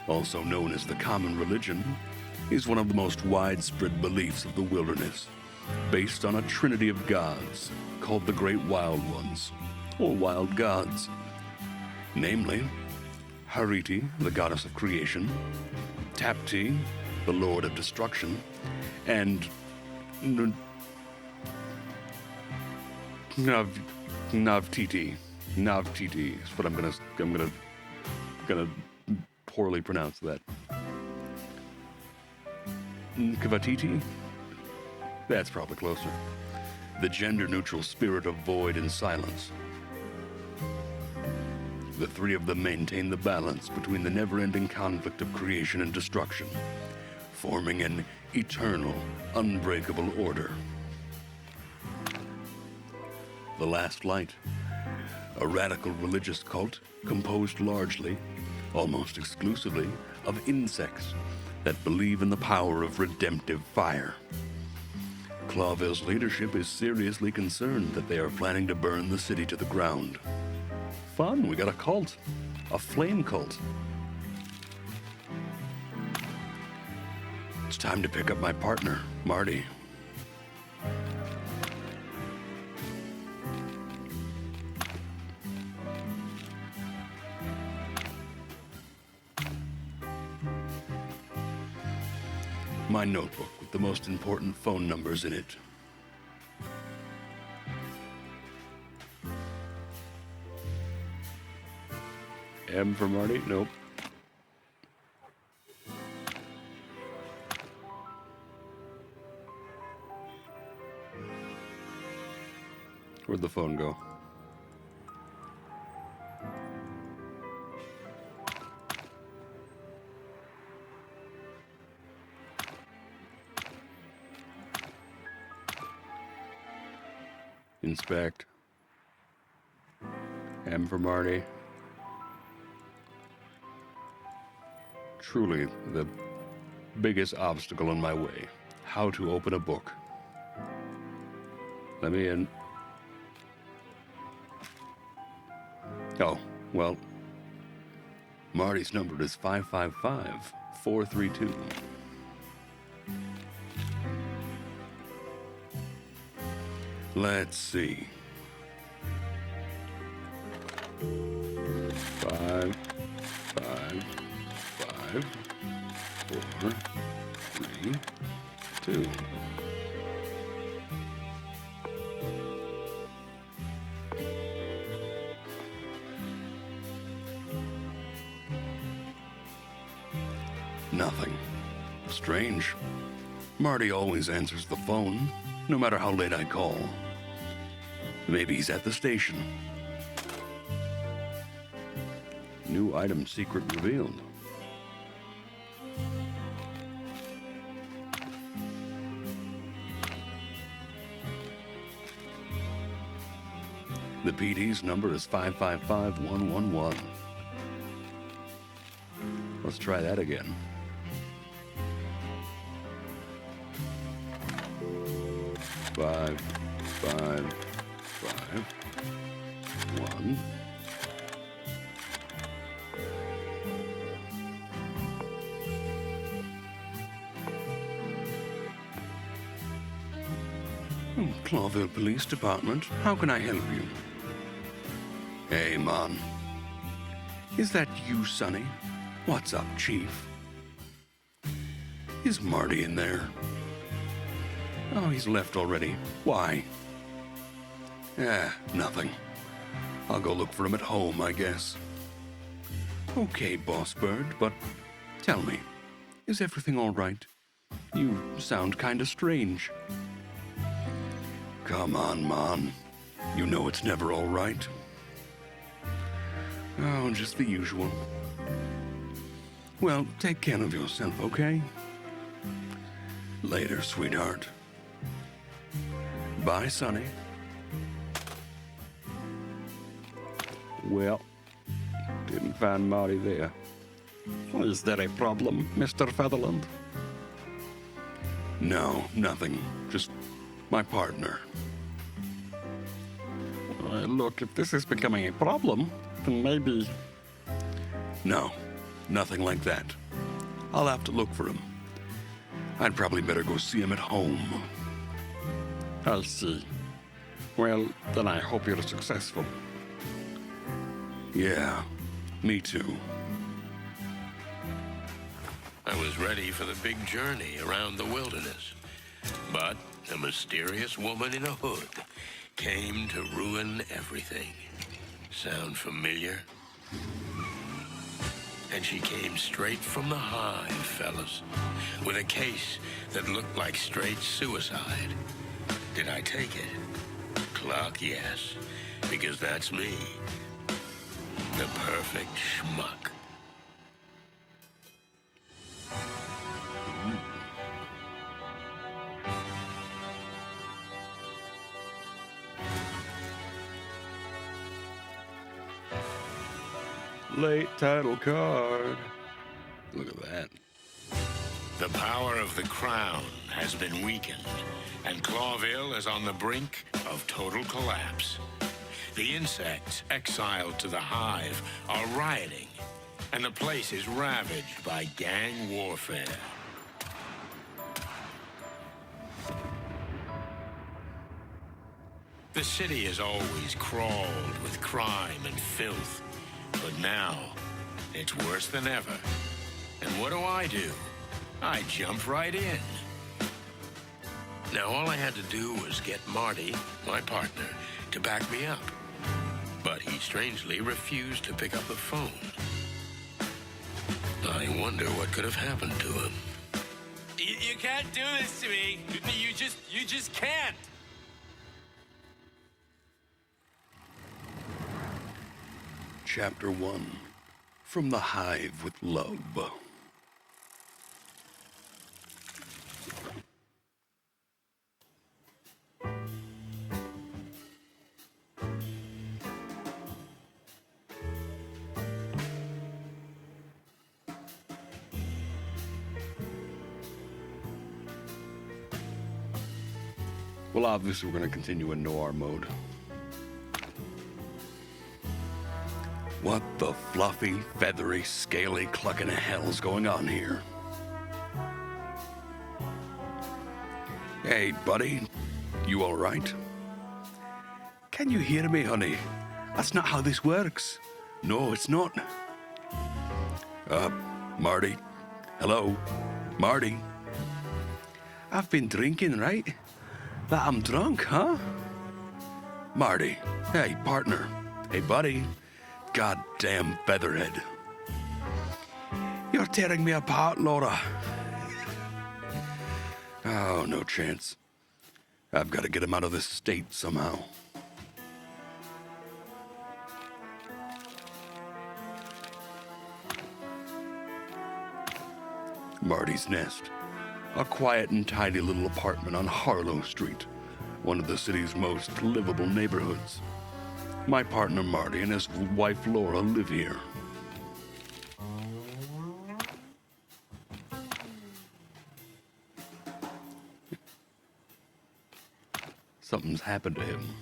also known as the Common Religion, is one of the most widespread beliefs of the wilderness, based on a trinity of gods called the Great Wild Ones, or Wild Gods. Namely, Hariti, the goddess of creation, Tapti, the lord of destruction, and Navtiti. Navtiti is what I'm gonna poorly pronounce that. Nkavatiti? That's probably closer. The gender-neutral spirit of void and silence. The three of them maintain the balance between the never-ending conflict of creation and destruction, forming an eternal, unbreakable order. The Last Light, a radical religious cult composed largely, almost exclusively, of insects that believe in the power of redemptive fire. Clawville's leadership is seriously concerned that they are planning to burn the city to the ground. Fun, we got a cult. A flame cult. It's time to pick up my partner, Marty. My notebook with the most important phone numbers in it. M for Marty? Nope. Where'd the phone go? Inspect. M for Marty. Truly the biggest obstacle in my way. How to open a book. Let me in. Oh, well, Marty's number is 555-432. Let's see. 5, 5, 5, 4, 3, 2. Nothing. Strange. Marty always answers the phone, no matter how late I call. Maybe he's at the station. New item secret revealed. The PD's number is 555-111. Let's try that again. 5, 5, 5, 1. Clawville Police Department. How can I help you? Hey, man. Is that you, Sonny? What's up, Chief? Is Marty in there? Oh, he's left already. Why? Nothing. I'll go look for him at home, I guess. Okay, Boss Bird, but tell me, is everything all right? You sound kinda strange. Come on, man. You know it's never all right. Oh, just the usual. Well, take care of yourself, okay? Later, sweetheart. Bye, Sonny. Well, didn't find Marty there. Is there a problem, Mr. Featherland? No, nothing. Just my partner. Look, if this is becoming a problem, then maybe... No, nothing like that. I'll have to look for him. I'd probably better go see him at home. I see. Well, then I hope you're successful. Yeah, me too. I was ready for the big journey around the wilderness. But a mysterious woman in a hood came to ruin everything. Sound familiar? And she came straight from the Hive, fellas, with a case that looked like straight suicide. Did I take it? Clark, yes, because that's me. The perfect schmuck. Late title card. Look at that. The power of the crown has been weakened, and Clawville is on the brink of total collapse. The insects exiled to the Hive are rioting, and the place is ravaged by gang warfare. The city has always crawled with crime and filth, but now it's worse than ever. And what do? I jumped right in. Now, all I had to do was get Marty, my partner, to back me up. But he strangely refused to pick up the phone. I wonder what could have happened to him. You can't do this to me. You just can't. Chapter 1. From the Hive with Love. Well, obviously we're going to continue in noir mode. What the fluffy, feathery, scaly clucking of hell's going on here? Hey, buddy, you all right? Can you hear me, honey? That's not how this works. No, it's not. Marty? Hello? Marty? I've been drinking, right? That I'm drunk, huh? Marty. Hey, partner. Hey, buddy. Goddamn featherhead. You're tearing me apart, Laura. Oh, no chance. I've got to get him out of this state somehow. Marty's Nest. A quiet and tidy little apartment on Harlow Street, one of the city's most livable neighborhoods. My partner Marty and his wife Laura live here. Something's happened to him.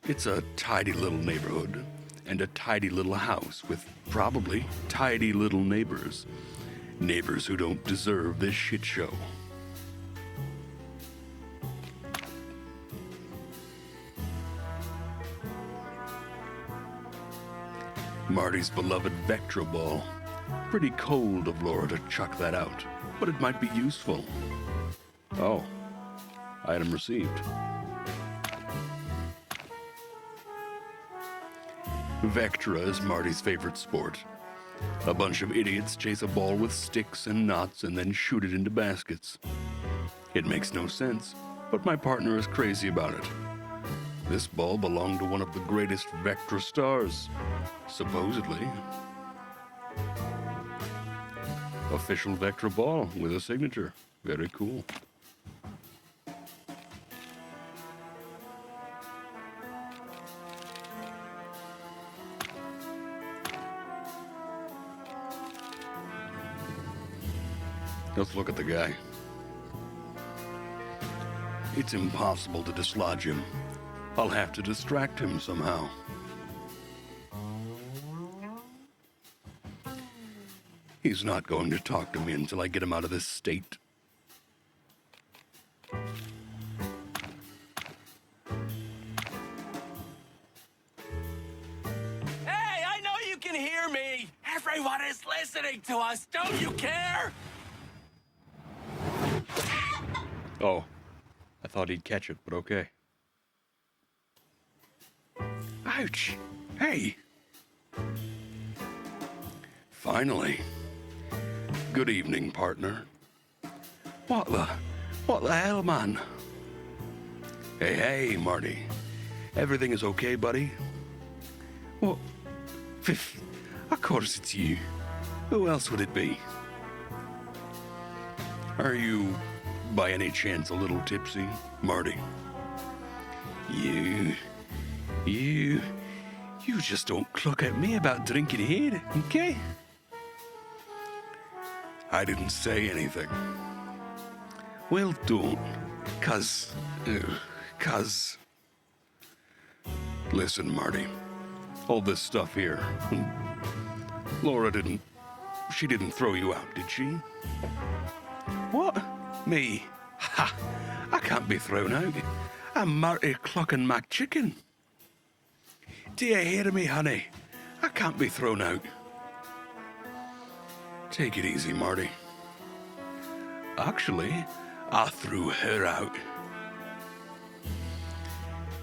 It's a tidy little neighborhood and a tidy little house with probably tidy little neighbors. Neighbors who don't deserve this shit show. Marty's beloved Vectra ball. Pretty cold of Laura to chuck that out, but it might be useful. Oh, item received. Vectra is Marty's favorite sport. A bunch of idiots chase a ball with sticks and knots and then shoot it into baskets. It makes no sense, but my partner is crazy about it. This ball belonged to one of the greatest Vectra stars, supposedly. Official Vectra ball with a signature. Very cool. Let's look at the guy. It's impossible to dislodge him. I'll have to distract him somehow. He's not going to talk to me until I get him out of this state. Hey, I know you can hear me. Everyone is listening to us. Don't you care? Oh, I thought he'd catch it, but okay. Ouch! Hey! Finally. Good evening, partner. What the hell, man? Hey, Marty. Everything is okay, buddy? What? Of course it's you. Who else would it be? Are you, by any chance, a little tipsy, Marty? You just don't cluck at me about drinking here, okay? I didn't say anything. Well, don't, cause... Listen, Marty, all this stuff here, Laura didn't throw you out, did she? What? Me? Ha! I can't be thrown out. I'm Marty Cluckin' McChicken. Do you hear me, honey? I can't be thrown out. Take it easy, Marty. Actually, I threw her out.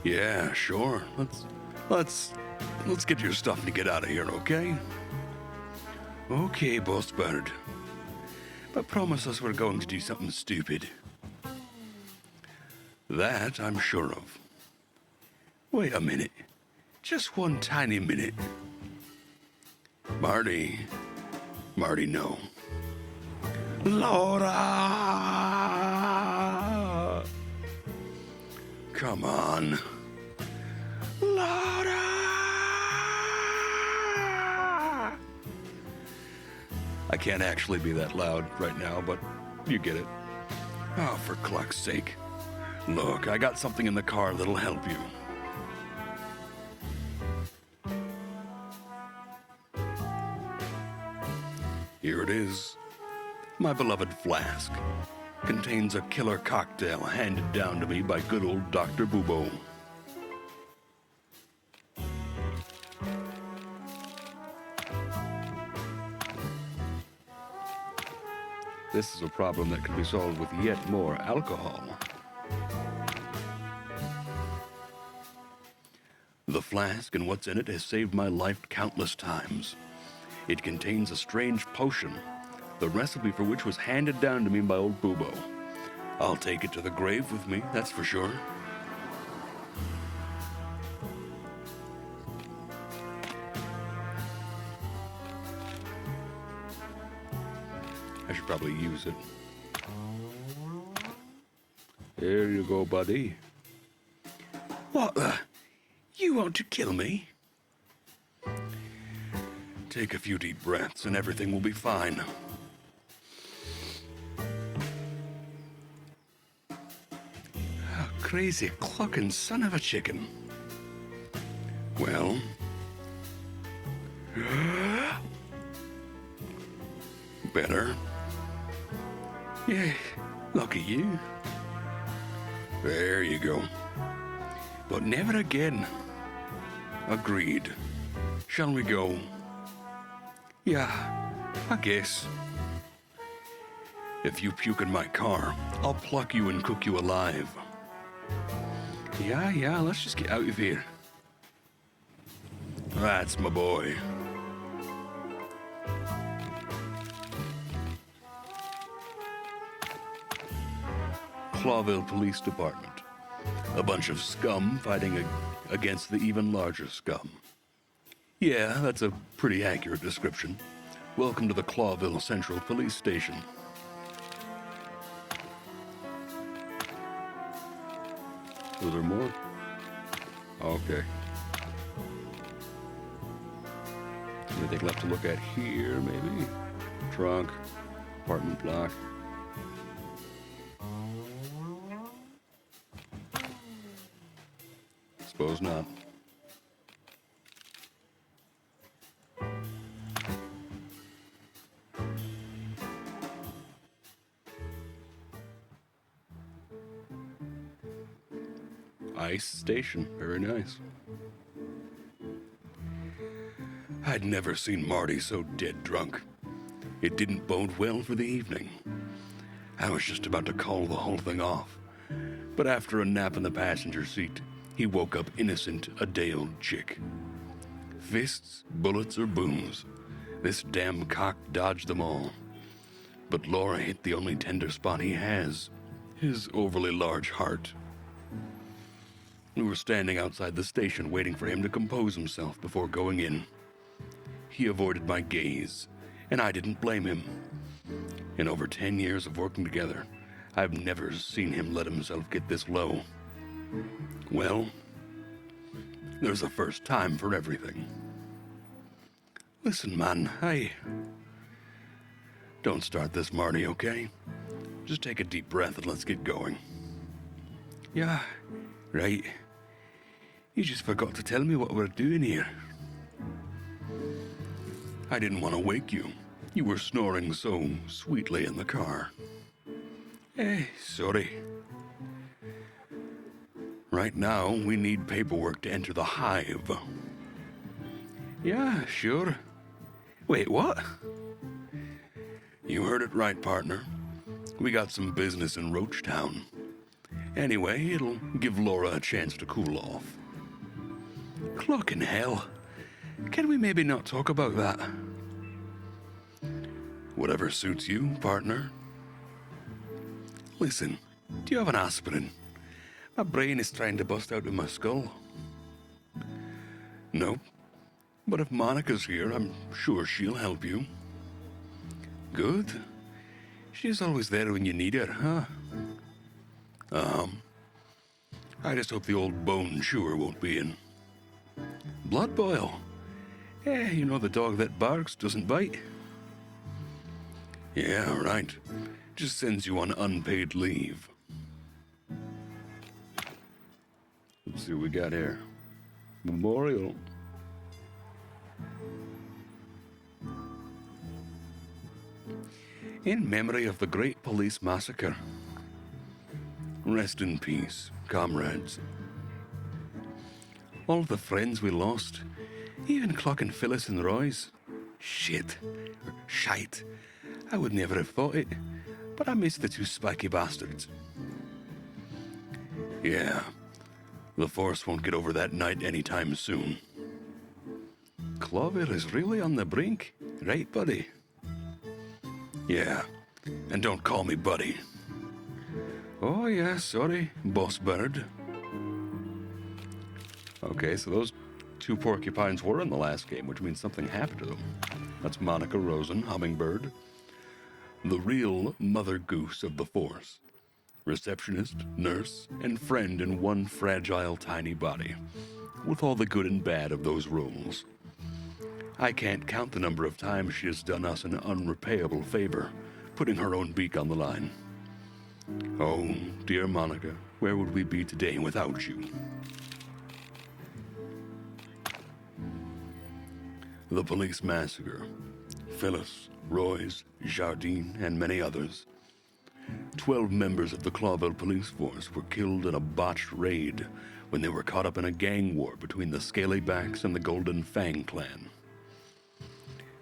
Yeah, sure. Let's get your stuff and get out of here, okay? Okay, Boss Bird. But promise us we're going to do something stupid. That I'm sure of. Wait a minute. Just one tiny minute. Marty, no. Laura! Come on. Laura! I can't actually be that loud right now, but you get it. Oh, for cluck's sake. Look, I got something in the car that'll help you. Here it is. My beloved flask. Contains a killer cocktail handed down to me by good old Dr. Bubo. This is a problem that can be solved with yet more alcohol. The flask and what's in it has saved my life countless times. It contains a strange potion, the recipe for which was handed down to me by old Bubo. I'll take it to the grave with me, that's for sure. I should probably use it. There you go, buddy. What the? You want to kill me? Take a few deep breaths and everything will be fine. Oh, crazy clucking son of a chicken. Well. Better. Yeah, lucky you. There you go. But never again. Agreed. Shall we go? Yeah, I guess. If you puke in my car, I'll pluck you and cook you alive. Yeah, let's just get out of here. That's my boy. Clawville Police Department. A bunch of scum fighting against the even larger scum. Yeah, that's a pretty accurate description. Welcome to the Clawville Central Police Station. Was there more? Okay. Anything left to look at here, maybe? Trunk, apartment block. Suppose not. Ice station, very nice. I'd never seen Marty so dead drunk. It didn't bode well for the evening. I was just about to call the whole thing off, but after a nap in the passenger seat, he woke up innocent, a day-old chick. Fists, bullets, or booms, this damn cock dodged them all. But Laura hit the only tender spot he has, his overly large heart. We were standing outside the station waiting for him to compose himself before going in. He avoided my gaze, and I didn't blame him. In over 10 years of working together, I've never seen him let himself get this low. Well, there's a first time for everything. Listen, man, Don't start this, Marty, okay? Just take a deep breath and let's get going. Yeah, right. You just forgot to tell me what we're doing here. I didn't want to wake you. You were snoring so sweetly in the car. Sorry. Right now, we need paperwork to enter the Hive. Yeah, sure. Wait, what? You heard it right, partner. We got some business in Roachtown. Anyway, it'll give Laura a chance to cool off. Clocking hell. Can we maybe not talk about that? Whatever suits you, partner. Listen, do you have an aspirin? My brain is trying to bust out of my skull. Nope. But if Monica's here, I'm sure she'll help you. Good. She's always there when you need her, huh? I just hope the old bone chewer won't be in. Blood boil. You know the dog that barks doesn't bite. Yeah, right. Just sends you on unpaid leave. Let's see what we got here. Memorial. In memory of the Great Police Massacre. Rest in peace, comrades. All the friends we lost, even Clock and Phyllis and Royce. Shite. I would never have thought it, but I miss the two spiky bastards. Yeah, the Force won't get over that night anytime soon. Clover is really on the brink, right, buddy? Yeah, and don't call me buddy. Oh, yeah, sorry, boss bird. Okay, so those two porcupines were in the last game, which means something happened to them. That's Monica Rosen, Hummingbird. The real mother goose of the Force. Receptionist, nurse, and friend in one fragile, tiny body. With all the good and bad of those roles. I can't count the number of times she has done us an unrepayable favor, putting her own beak on the line. Oh, dear Monica, where would we be today without you? The police massacre. Phyllis, Royce, Jardine, and many others. 12 members of the Clawville police force were killed in a botched raid when they were caught up in a gang war between the Scalybacks and the Golden Fang clan.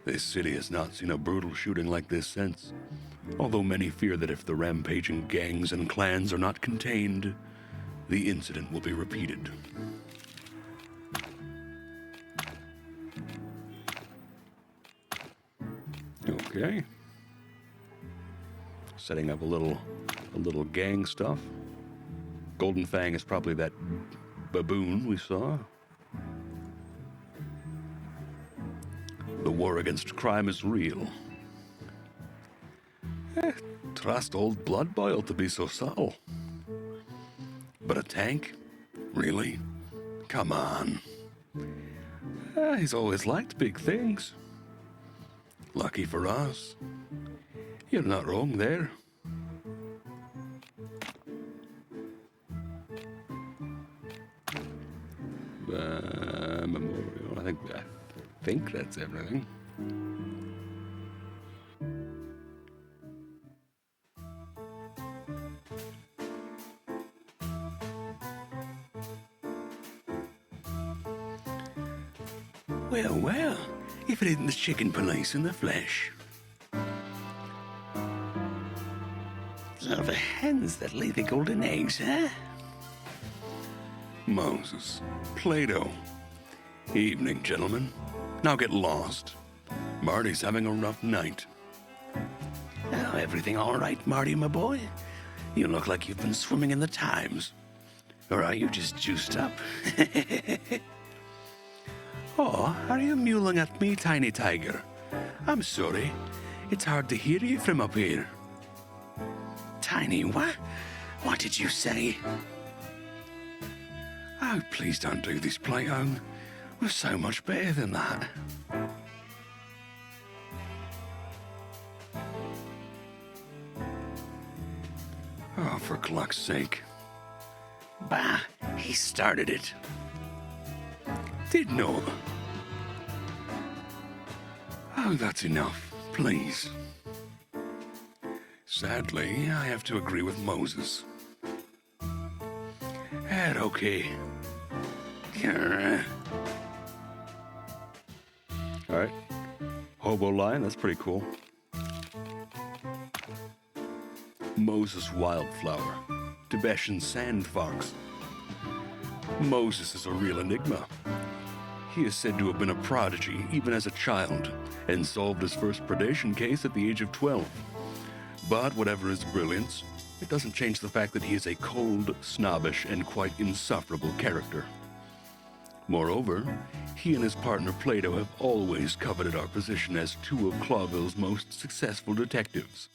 This city has not seen a brutal shooting like this since, although many fear that if the rampaging gangs and clans are not contained, the incident will be repeated. Okay. Setting up a little gang stuff. Golden Fang is probably that baboon we saw. The war against crime is real. Trust old Blood Boil to be so subtle. But a tank? Really? Come on. He's always liked big things. Lucky for us. You're not wrong there. Memorial. I think that's everything. Well, if it isn't the chicken police in the flesh. So the hens that lay the golden eggs, huh? Moses, Plato. Evening, gentlemen. Now get lost. Marty's having a rough night. Oh, everything all right, Marty, my boy? You look like you've been swimming in the Times. Or are you just juiced up? Oh, are you mewling at me, tiny tiger? I'm sorry. It's hard to hear you from up here. Tiny what? What did you say? Oh, please don't do this, Plato. We're so much better than that. Oh, for Cluck's sake. Bah, he started it. Did not. Oh, that's enough, please. Sadly, I have to agree with Moses. Okay. Alright. Hobo line, that's pretty cool. Moses Wildflower, Tibetan Sand Fox. Moses is a real enigma. He is said to have been a prodigy even as a child and solved his first predation case at the age of 12. But whatever his brilliance, it doesn't change the fact that he is a cold, snobbish, and quite insufferable character. Moreover, he and his partner Plato have always coveted our position as two of Clawville's most successful detectives.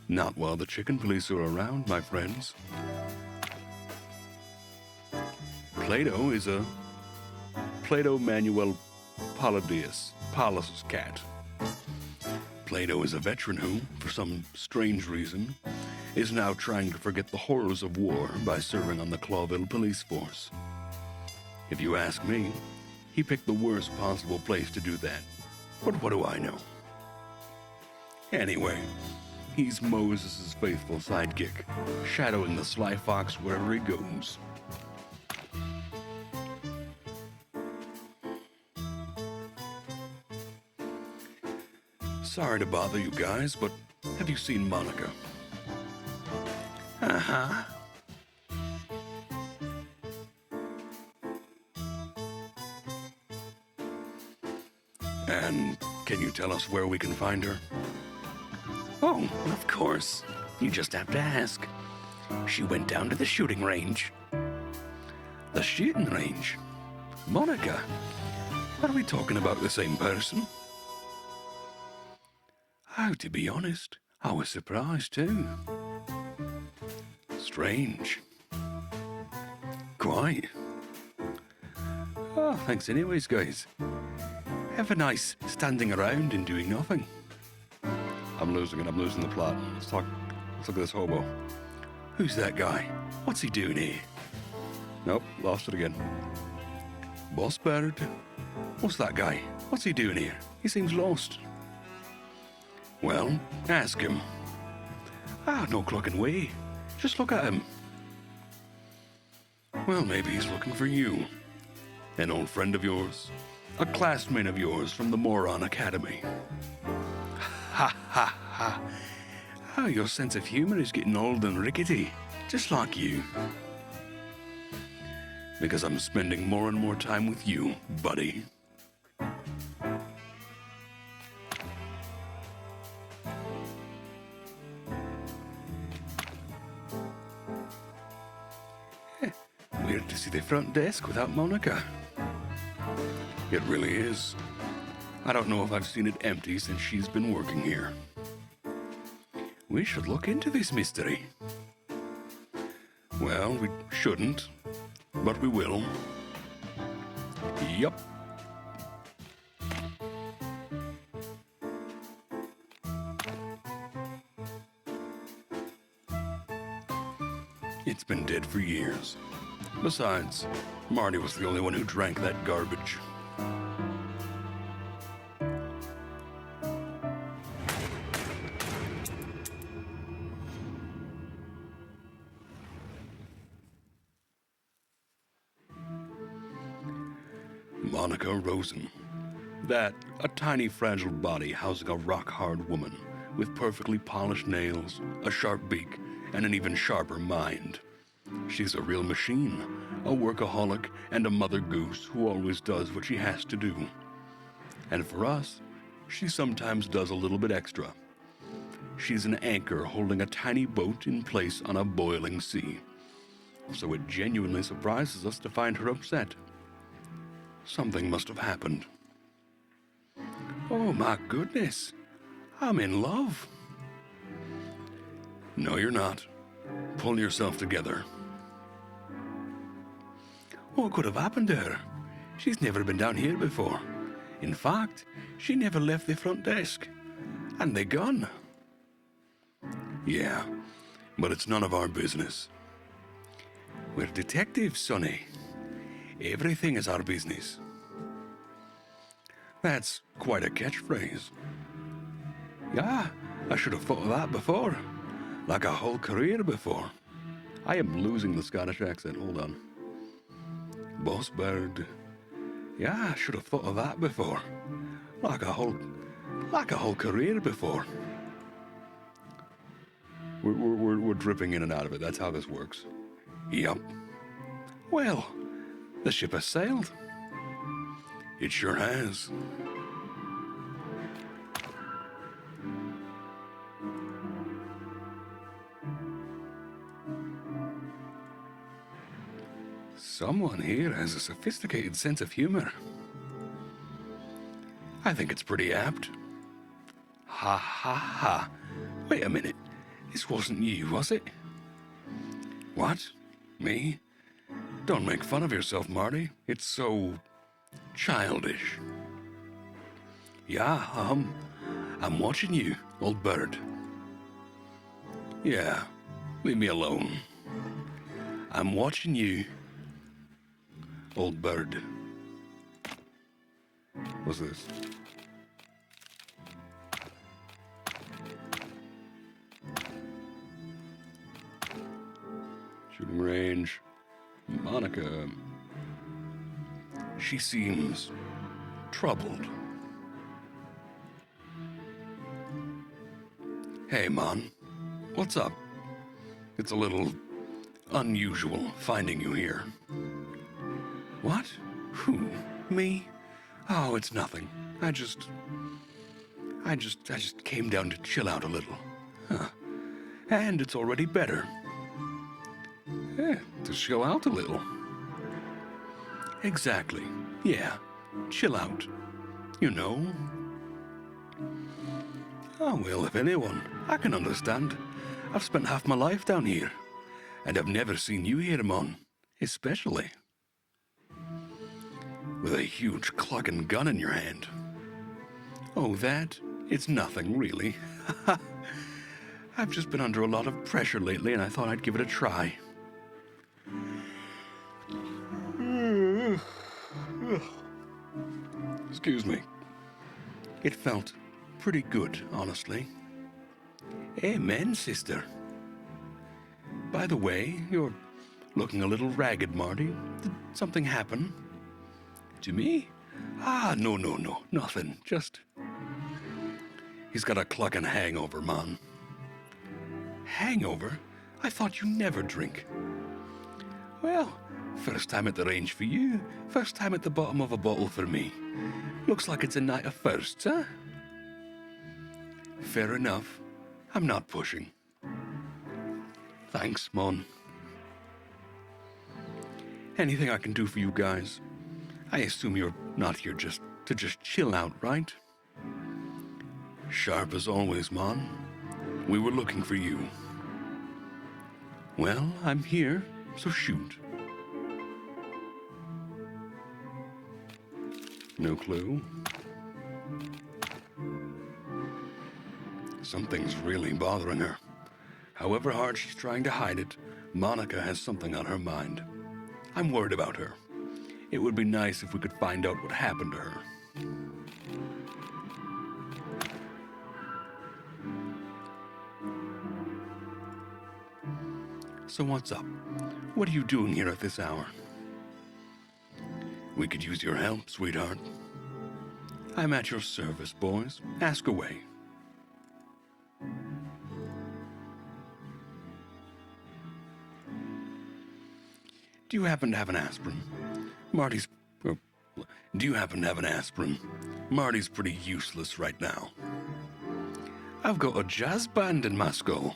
Not while the chicken police are around, my friends. Plato is a Plato Manuel Palladius, Pallas' cat. Plato is a veteran who, for some strange reason, is now trying to forget the horrors of war by serving on the Clawville police force. If you ask me, he picked the worst possible place to do that. But what do I know? Anyway, he's Moses' faithful sidekick, shadowing the sly fox wherever he goes. Sorry to bother you guys, but have you seen Monica? Uh-huh. And can you tell us where we can find her? Oh, of course. You just have to ask. She went down to the shooting range. The shooting range? Monica? Are we talking about the same person? Oh, to be honest, I was surprised too. Strange. Quite. Oh, thanks anyways, guys. Have a nice standing around and doing nothing. I'm losing it. I'm losing the plot. Let's look at this hobo. Who's that guy? What's he doing here? Nope, lost it again. Boss Bird? What's that guy? What's he doing here? He seems lost. Well, ask him. No clocking way. Just look at him. Well, maybe he's looking for you. An old friend of yours. A classmate of yours from the Moron Academy. Ha ha ha. Oh, your sense of humor is getting old and rickety, just like you. Because I'm spending more and more time with you, buddy. Weird to see the front desk without Monica. It really is. I don't know if I've seen it empty since she's been working here. We should look into this mystery. Well, we shouldn't, but we will. Yup. It's been dead for years. Besides, Marty was the only one who drank that garbage. Monica Rosen. That, a tiny fragile body housing a rock-hard woman with perfectly polished nails, a sharp beak, and an even sharper mind. She's a real machine, a workaholic, and a mother goose who always does what she has to do. And for us, she sometimes does a little bit extra. She's an anchor holding a tiny boat in place on a boiling sea. So it genuinely surprises us to find her upset. Something must have happened. Oh my goodness, I'm in love. No, you're not. Pull yourself together. What could have happened to her? She's never been down here before. In fact, she never left the front desk. And they're gone. Yeah, but it's none of our business. We're detectives, Sonny. Everything is our business. That's quite a catchphrase. Yeah, I should have thought of that before. Like a whole career before. I am losing the Scottish accent. Hold on. Boss Bird. Yeah, I should have thought of that before. Like a whole career before. We're dripping in and out of it. That's how this works. Yup. Well, the ship has sailed. It sure has. Someone here has a sophisticated sense of humor. I think it's pretty apt. Ha ha ha. Wait a minute. This wasn't you, was it? What? Me? Don't make fun of yourself, Marty. It's so childish. Yeah, I'm watching you, old bird. Yeah, leave me alone. I'm watching you, old bird. What's this? Shooting range. Monica. She seems troubled. Hey, Mon. What's up? It's a little unusual finding you here. What? Who? Me? Oh, it's nothing. I just came down to chill out a little. Huh. And it's already better. Yeah, to chill out a little. Exactly. Yeah, chill out. You know. Oh, well, if anyone, I can understand. I've spent half my life down here, and I've never seen you here, Mon. Especially with a huge clocking gun in your hand. Oh, that? It's nothing, really. I've just been under a lot of pressure lately, and I thought I'd give it a try. Excuse me. It felt pretty good, honestly. Amen, sister. By the way, you're looking a little ragged, Marty. Did something happen? To me? Ah, no, nothing. Just... He's got a clucking hangover, man. Hangover? I thought you never drink. Well, first time at the range for you, first time at the bottom of a bottle for me. Looks like it's a night of firsts, huh? Fair enough. I'm not pushing. Thanks, Mon. Anything I can do for you guys? I assume you're not here just to chill out, right? Sharp as always, Mon. We were looking for you. Well, I'm here, so shoot. No clue. Something's really bothering her. However hard she's trying to hide it, Monica has something on her mind. I'm worried about her. It would be nice if we could find out what happened to her. So what's up? What are you doing here at this hour? We could use your help, sweetheart. I'm at your service, boys. Ask away. Do you happen to have an aspirin? Do you happen to have an aspirin? Marty's pretty useless right now. I've got a jazz band in my skull.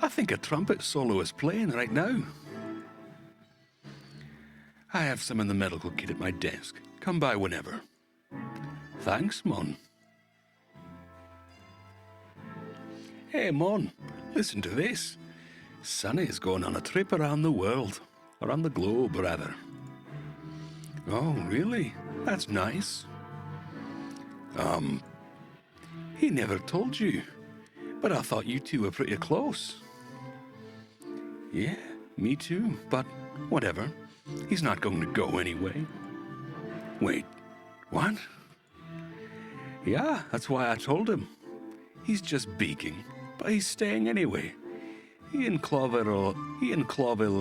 I think a trumpet solo is playing right now. I have some in the medical kit at my desk. Come by whenever. Thanks, Mon. Hey, Mon, listen to this. Sonny's going on a trip around the world. Around the globe, rather. Oh, really? That's nice. He never told you. But I thought you two were pretty close. Yeah, me too, but whatever. He's not going to go anyway. Wait, what? Yeah, that's why I told him. He's just beaking, but he's staying anyway. He and Cloville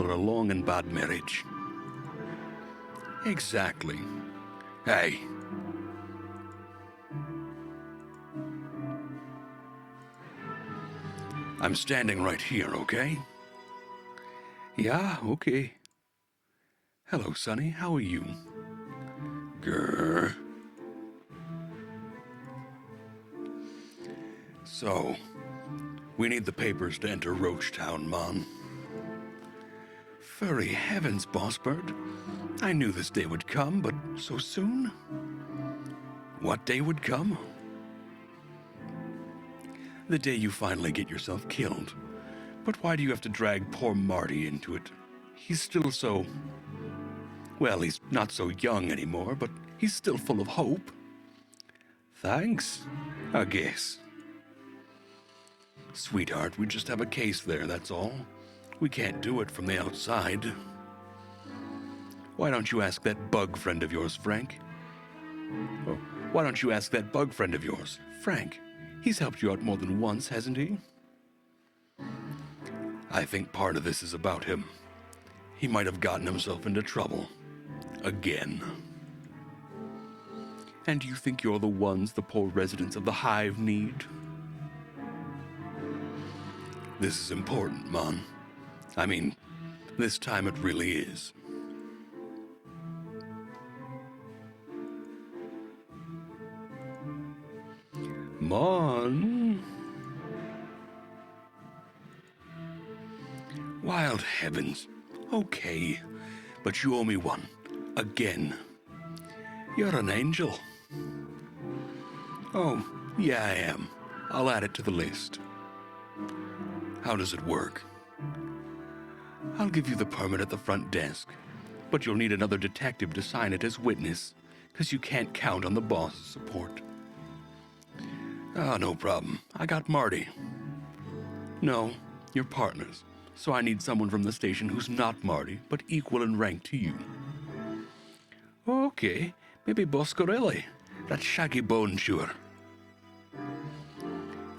are a long and bad marriage. Exactly. Hey. I'm standing right here, okay? Yeah, okay. Hello, Sonny. How are you? Grr. So, we need the papers to enter Roachtown, Mon. Furry heavens, Boss Bird. I knew this day would come, but so soon? What day would come? The day you finally get yourself killed. But why do you have to drag poor Marty into it? He's still so... Well, he's not so young anymore, but he's still full of hope. Thanks, I guess. Sweetheart, we just have a case there, that's all. We can't do it from the outside. Why don't you ask that bug friend of yours, Frank? Oh, why don't you ask that bug friend of yours, Frank? He's helped you out more than once, hasn't he? I think part of this is about him. He might have gotten himself into trouble. Again. And you think you're the ones the poor residents of the Hive need? This is important, Mon. I mean, this time it really is. Mon. Wild heavens. Okay, but you owe me one. Again. You're an angel. Oh, yeah, I am. I'll add it to the list. How does it work? I'll give you the permit at the front desk, but you'll need another detective to sign it as witness, because you can't count on the boss's support. Ah, no problem. I got Marty. No, you're partners, so I need someone from the station who's not Marty, but equal in rank to you. Okay, maybe Boscarelli, that shaggy bone chewer.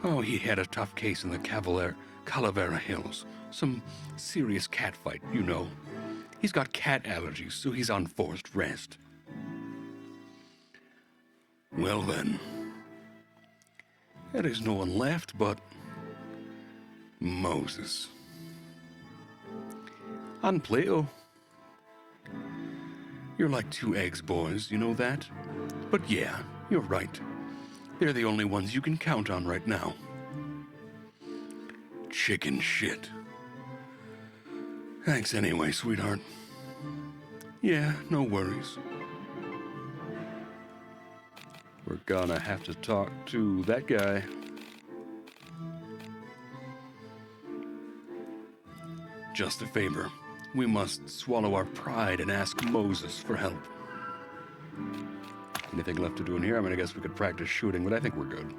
Oh, he had a tough case in the Calavera Hills. Some serious cat fight, you know. He's got cat allergies, so he's on forced rest. Well then, there is no one left but Moses. And Plato. You're like two eggs, boys, you know that? But yeah, you're right. They're the only ones you can count on right now. Chicken shit. Thanks anyway, sweetheart. Yeah, no worries. We're gonna have to talk to that guy. Just a favor. We must swallow our pride and ask Moses for help. Anything left to do in here? I mean, I guess we could practice shooting, but I think we're good.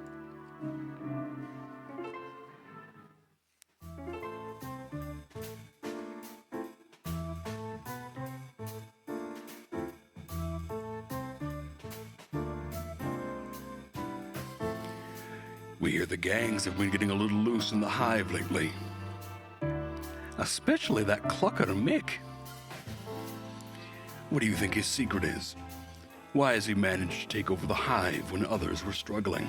We hear the gangs have been getting a little loose in the Hive lately. Especially that clucker Mick. What do you think his secret is? Why has he managed to take over the Hive when others were struggling?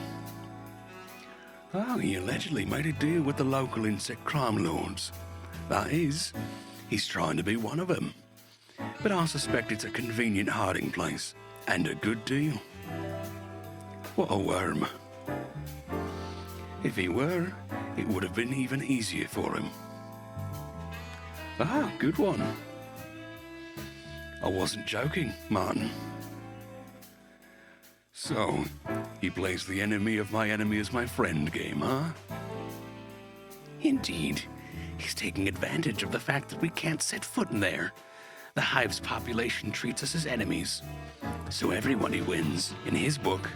Oh, he allegedly made a deal with the local insect crime lords. That is, he's trying to be one of them. But I suspect it's a convenient hiding place, and a good deal. What a worm. If he were, it would have been even easier for him. Ah, good one. I wasn't joking, Martin. So, he plays the enemy of my enemy is my friend game, huh? Indeed. He's taking advantage of the fact that we can't set foot in there. The Hive's population treats us as enemies. So everybody wins, in his book.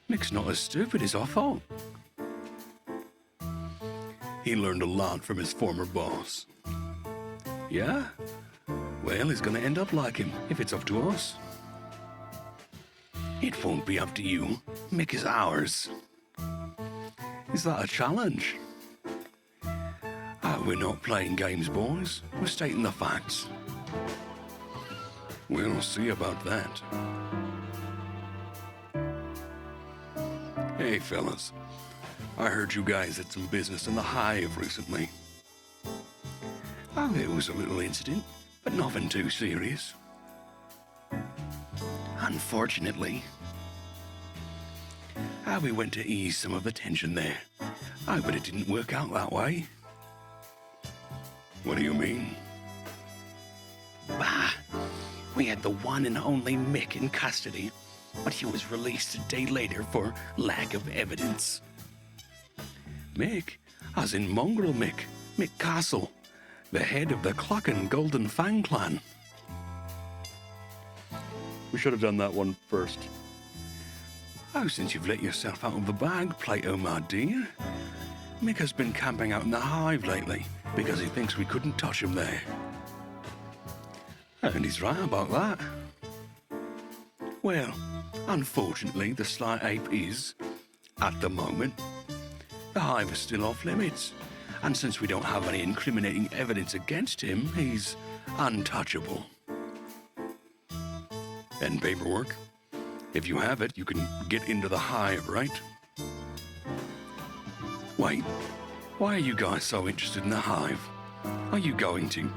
Mick's not as stupid as I thought. He learned a lot from his former boss. Yeah? Well, he's gonna end up like him, if it's up to us. It won't be up to you. Mick is ours. Is that a challenge? We're not playing games, boys. We're stating the facts. We'll see about that. Hey, fellas. I heard you guys had some business in the Hive recently. Oh, it was a little incident, but nothing too serious. Unfortunately, we went to ease some of the tension there. But it didn't work out that way. What do you mean? Bah, we had the one and only Mick in custody, but he was released a day later for lack of evidence. Mick, as in Mongrel Mick Castle, the head of the Clocken Golden Fang clan. We should have done that one first. Oh, since you've let yourself out of the bag, Plato, my dear. Mick has been camping out in the Hive lately because he thinks we couldn't touch him there. And he's right about that. Well, unfortunately, the sly ape is, at the moment, the Hive is still off limits. And since we don't have any incriminating evidence against him, he's untouchable. And paperwork? If you have it, you can get into the Hive, right? Wait, why are you guys so interested in the Hive? Are you going to?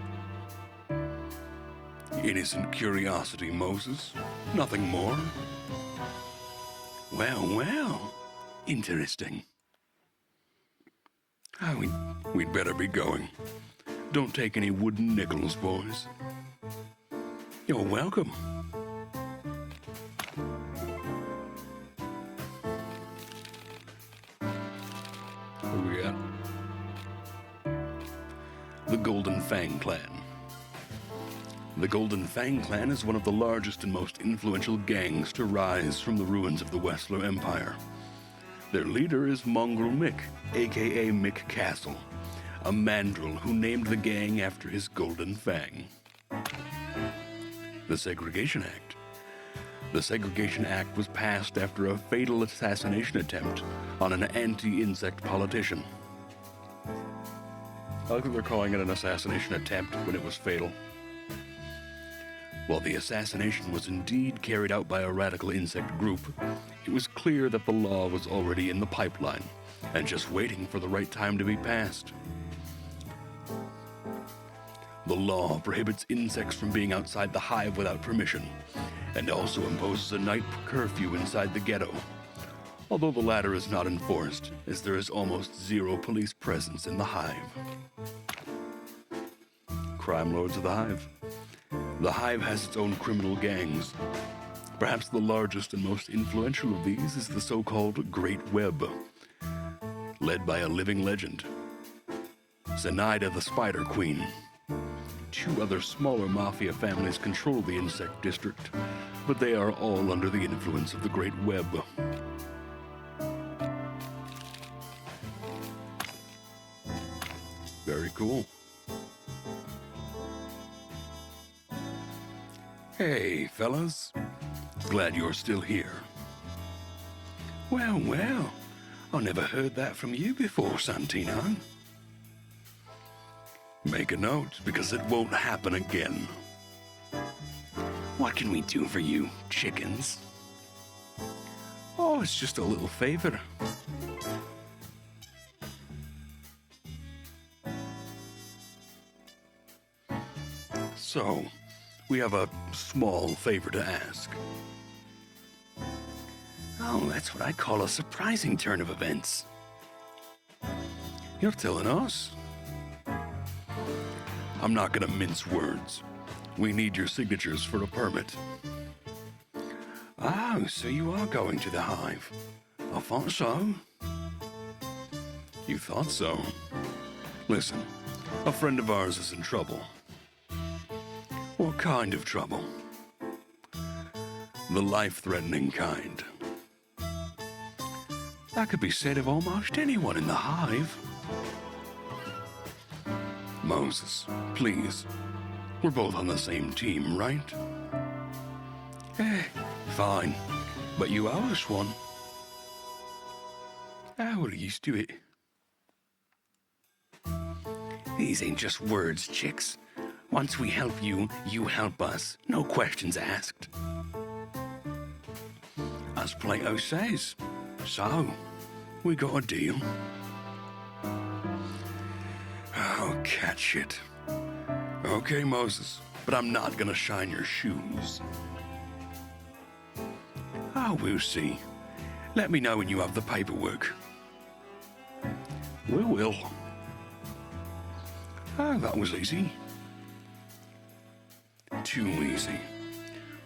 Innocent curiosity, Moses. Nothing more. Well, interesting. We'd better be going. Don't take any wooden nickels, boys. You're welcome. Where we at? The Golden Fang Clan. The Golden Fang Clan is one of the largest and most influential gangs to rise from the ruins of the Westler Empire. Their leader is Mongrel Mick, aka Mick Castle, a mandrill who named the gang after his golden fang. The Segregation Act. The Segregation Act was passed after a fatal assassination attempt on an anti-insect politician. I like that they're calling it an assassination attempt when it was fatal. While the assassination was indeed carried out by a radical insect group, it was clear that the law was already in the pipeline and just waiting for the right time to be passed. The law prohibits insects from being outside the Hive without permission, and also imposes a night curfew inside the ghetto, although the latter is not enforced, as there is almost zero police presence in the Hive. Crime lords of the Hive. The Hive has its own criminal gangs. Perhaps the largest and most influential of these is the so-called Great Web, led by a living legend, Zenaida the Spider Queen. Two other smaller mafia families control the insect district, but they are all under the influence of the Great Web. Very cool. Hey, fellas. Glad you're still here. Well, I never heard that from you before, Santino. Make a note, because it won't happen again. What can we do for you, chickens? Oh, it's just a little favor. So, we have a small favor to ask. Oh, that's what I call a surprising turn of events. You're telling us? I'm not gonna mince words. We need your signatures for a permit. Oh, so you are going to the Hive. I thought so. You thought so? Listen, a friend of ours is in trouble. What kind of trouble? The life-threatening kind. That could be said of almost anyone in the Hive. Moses, please. We're both on the same team, right? Fine. But you owe us one. We're used to it. These ain't just words, chicks. Once we help you, you help us. No questions asked. As Plato says. So, We got a deal? Oh, cat shit. Okay, Moses, but I'm not gonna shine your shoes. Ah, we'll see. Let me know when you have the paperwork. We will. Ah, that was easy. Too easy.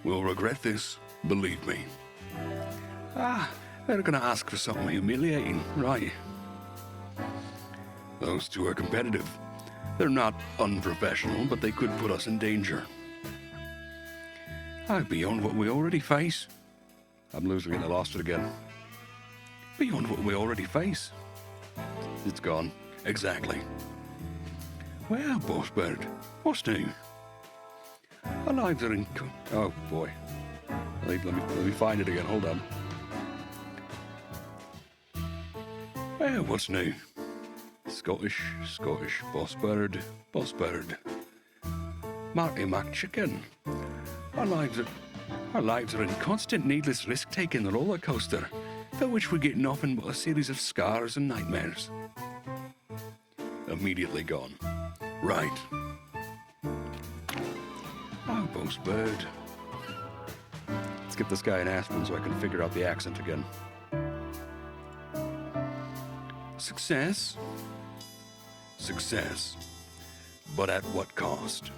We'll regret this, believe me. Ah, they're gonna ask for something humiliating, right? Those two are competitive. They're not unprofessional, but they could put us in danger. Beyond what we already face. I'm losing it, I lost it again. Beyond what we already face. It's gone. Exactly. Well, Boss Bird, what's new? Our lives are in... Oh, boy. Let me find it again. Hold on. Well, what's new? Scottish, Boss Bird. Marty McChicken. Our lives are in constant needless risk-taking roller coaster, for which we get nothing but a series of scars and nightmares. Immediately gone. Right. Oh, Boss Bird. Let's get this guy in Aspen so I can figure out the accent again. Success. But at what cost?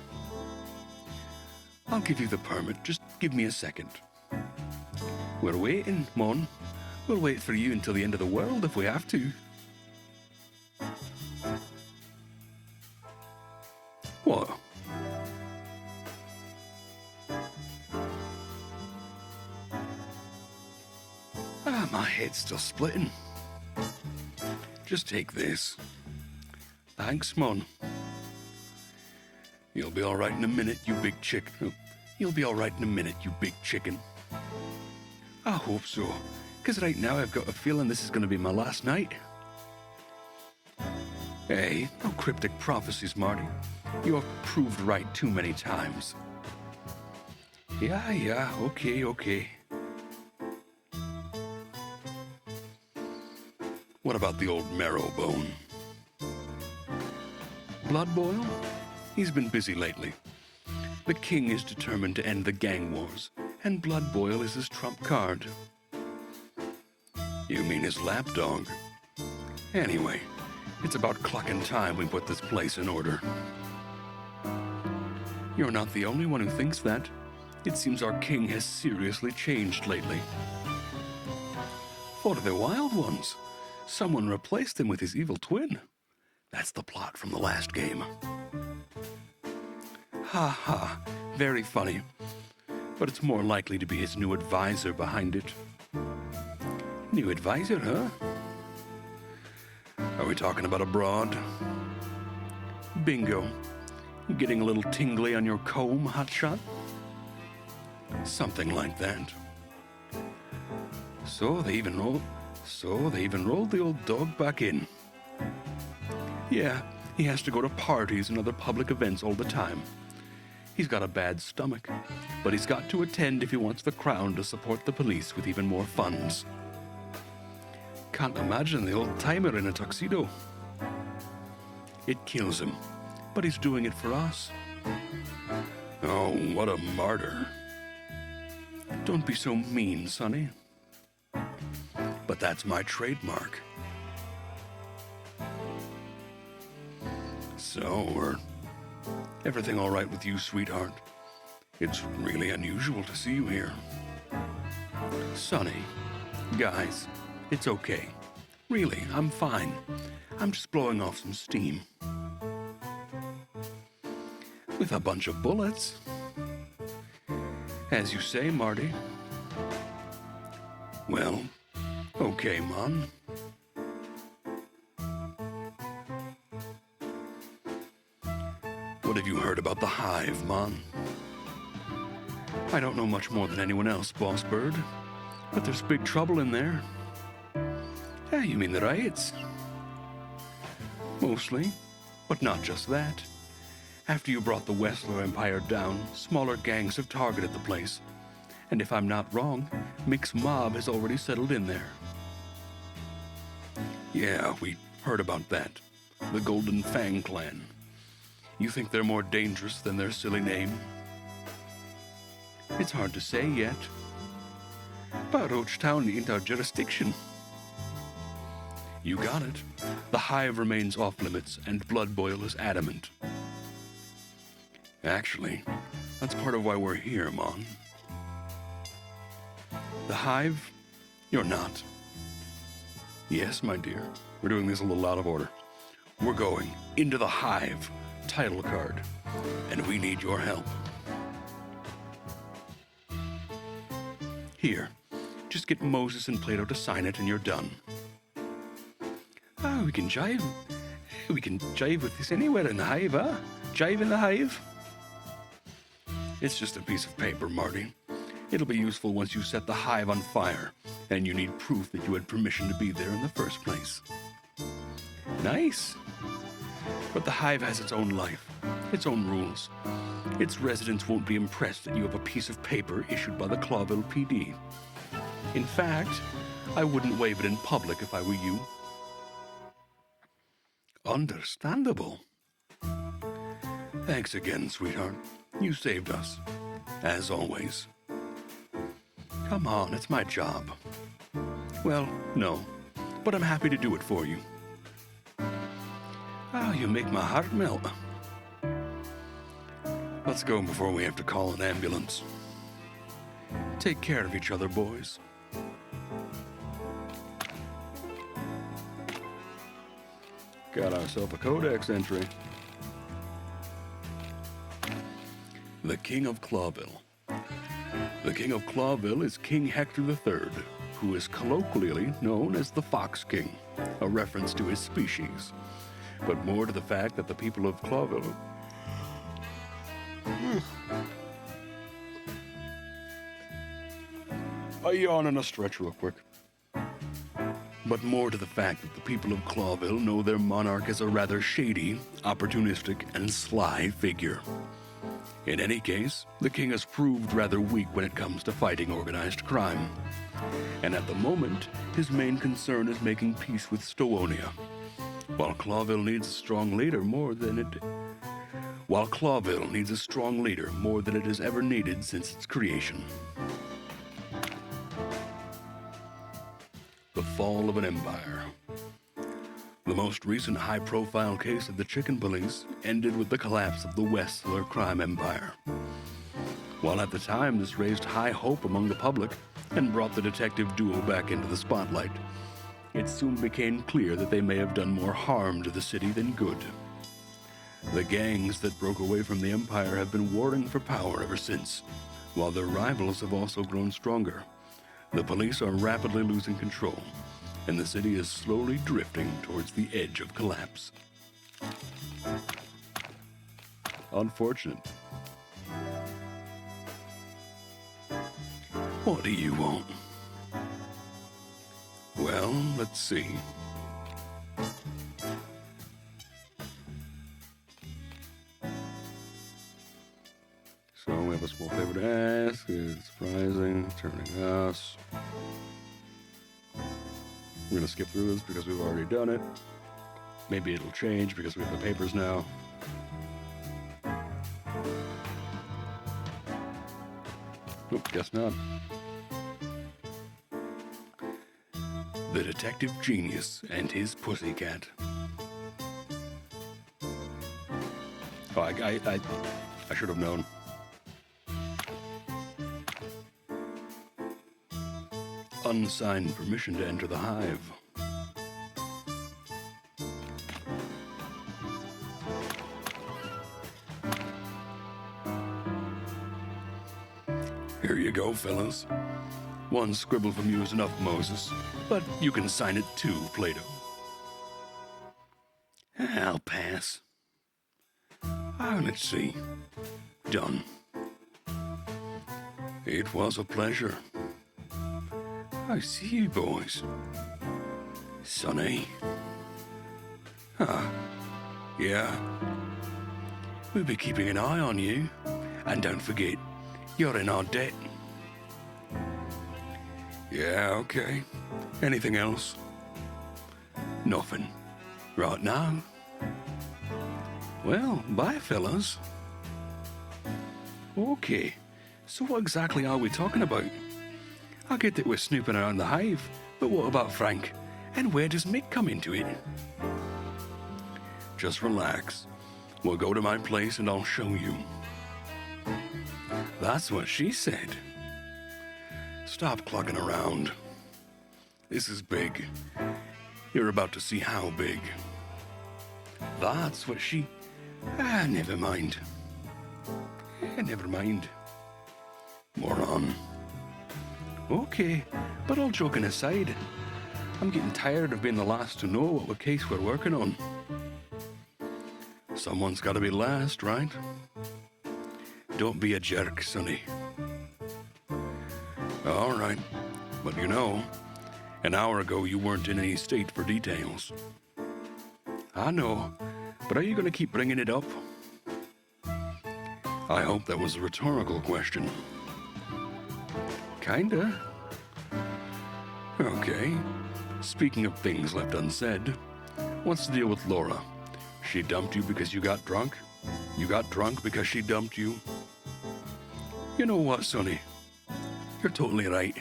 I'll give you the permit, just give me a second. We're waiting, Mon. We'll wait for you until the end of the world if we have to. What? My head's still splitting. Just take this. Thanks, Mon. You'll be all right in a minute, you big chicken. Oh, you'll be all right in a minute, you big chicken. I hope so, because right now I've got a feeling this is going to be my last night. Hey, no cryptic prophecies, Marty. You have proved right too many times. Yeah, okay. What about the old marrow bone? Blood Boil? He's been busy lately. The king is determined to end the gang wars, and Blood Boil is his trump card. You mean his lapdog? Anyway, it's about clocking time we put this place in order. You're not the only one who thinks that. It seems our king has seriously changed lately. For the Wild Ones, someone replaced him with his evil twin. That's the plot from the last game. Ha, very funny. But it's more likely to be his new advisor behind it. New advisor, huh? Are we talking about abroad? Bingo. Getting a little tingly on your comb, hotshot? Something like that. So they even rolled the old dog back in. Yeah, he has to go to parties and other public events all the time. He's got a bad stomach, but he's got to attend if he wants the crown to support the police with even more funds. Can't imagine the old timer in a tuxedo. It kills him, but he's doing it for us. Oh, what a martyr. Don't be so mean, Sonny. But that's my trademark. So, everything all right with you, sweetheart? It's really unusual to see you here. Sonny, guys, it's okay. Really, I'm fine. I'm just blowing off some steam. With a bunch of bullets. As you say, Marty. Well, okay, Mon. What have you heard about the Hive, Mon? I don't know much more than anyone else, Boss Bird, but there's big trouble in there. You mean the riots? Mostly, but not just that. After you brought the Wessler Empire down, smaller gangs have targeted the place. And if I'm not wrong, Mick's mob has already settled in there. Yeah, we heard about that. The Golden Fang Clan. You think they're more dangerous than their silly name? It's hard to say yet. But Roach Town ain't our jurisdiction. You got it. The Hive remains off limits, and Blood Boil is adamant. Actually, that's part of why we're here, Mon. The Hive? You're not. Yes, my dear. We're doing this a little out of order. We're going into the Hive title card, and we need your help. Here, just get Moses and Plato to sign it, and you're done. Oh, we can jive. We can jive with this anywhere in the Hive, huh? Jive in the Hive? It's just a piece of paper, Marty. It'll be useful once you set the Hive on fire, and you need proof that you had permission to be there in the first place. Nice. But the Hive has its own life, its own rules. Its residents won't be impressed that you have a piece of paper issued by the Clawville PD. In fact, I wouldn't wave it in public if I were you. Understandable. Thanks again, sweetheart. You saved us, as always. Come on, it's my job. Well, no, but I'm happy to do it for you. Oh, you make my heart melt. Let's go before we have to call an ambulance. Take care of each other, boys. Got ourselves a codex entry. The King of Clawville. The King of Clawville is King Hector III, who is colloquially known as the Fox King, a reference to his species, but more to the fact that the people of Clawville... I yawn and a stretch real quick. But more to the fact that the people of Clawville know their monarch as a rather shady, opportunistic, and sly figure. In any case, the king has proved rather weak when it comes to fighting organized crime. And at the moment, his main concern is making peace with Stowonia. While Clawville needs a strong leader more than it has ever needed since its creation. The fall of an empire. The most recent high-profile case of the Chicken Police ended with the collapse of the Westler crime empire. While at the time this raised high hope among the public and brought the detective duo back into the spotlight, it soon became clear that they may have done more harm to the city than good. The gangs that broke away from the empire have been warring for power ever since, while their rivals have also grown stronger. The police are rapidly losing control, and the city is slowly drifting towards the edge of collapse. Unfortunate. What do you want? Well, let's see. So we have a small favor to ask. It's surprising, turning us. We're going to skip through this because we've already done it. Maybe it'll change because we have the papers now. Nope, guess not. The Detective Genius and His Pussycat. Oh, I should have known. Unsigned permission to enter the Hive. Here you go, fellas. One scribble from you is enough, Moses, but you can sign it too, Plato. I'll pass. Oh, let's see. Done. It was a pleasure. I see you boys. Sonny. Yeah. We'll be keeping an eye on you. And don't forget, you're in our debt. Yeah, okay. Anything else? Nothing. Right now. Well, bye, fellas. Okay, so what exactly are we talking about? I get that we're snooping around the Hive, but what about Frank? And where does Mick come into it? Just relax. We'll go to my place and I'll show you. That's what she said. Stop clucking around. This is big. You're about to see how big. That's what she... never mind. Never mind. Moron. Okay, but all joking aside, I'm getting tired of being the last to know what case we're working on. Someone's got to be last, right? Don't be a jerk, Sonny. All right, but you know, an hour ago you weren't in any state for details. I know, but are you going to keep bringing it up? I hope that was a rhetorical question. Kinda. Okay. Speaking of things left unsaid, what's the deal with Laura? She dumped you because you got drunk? You got drunk because she dumped you? You know what, Sonny? You're totally right.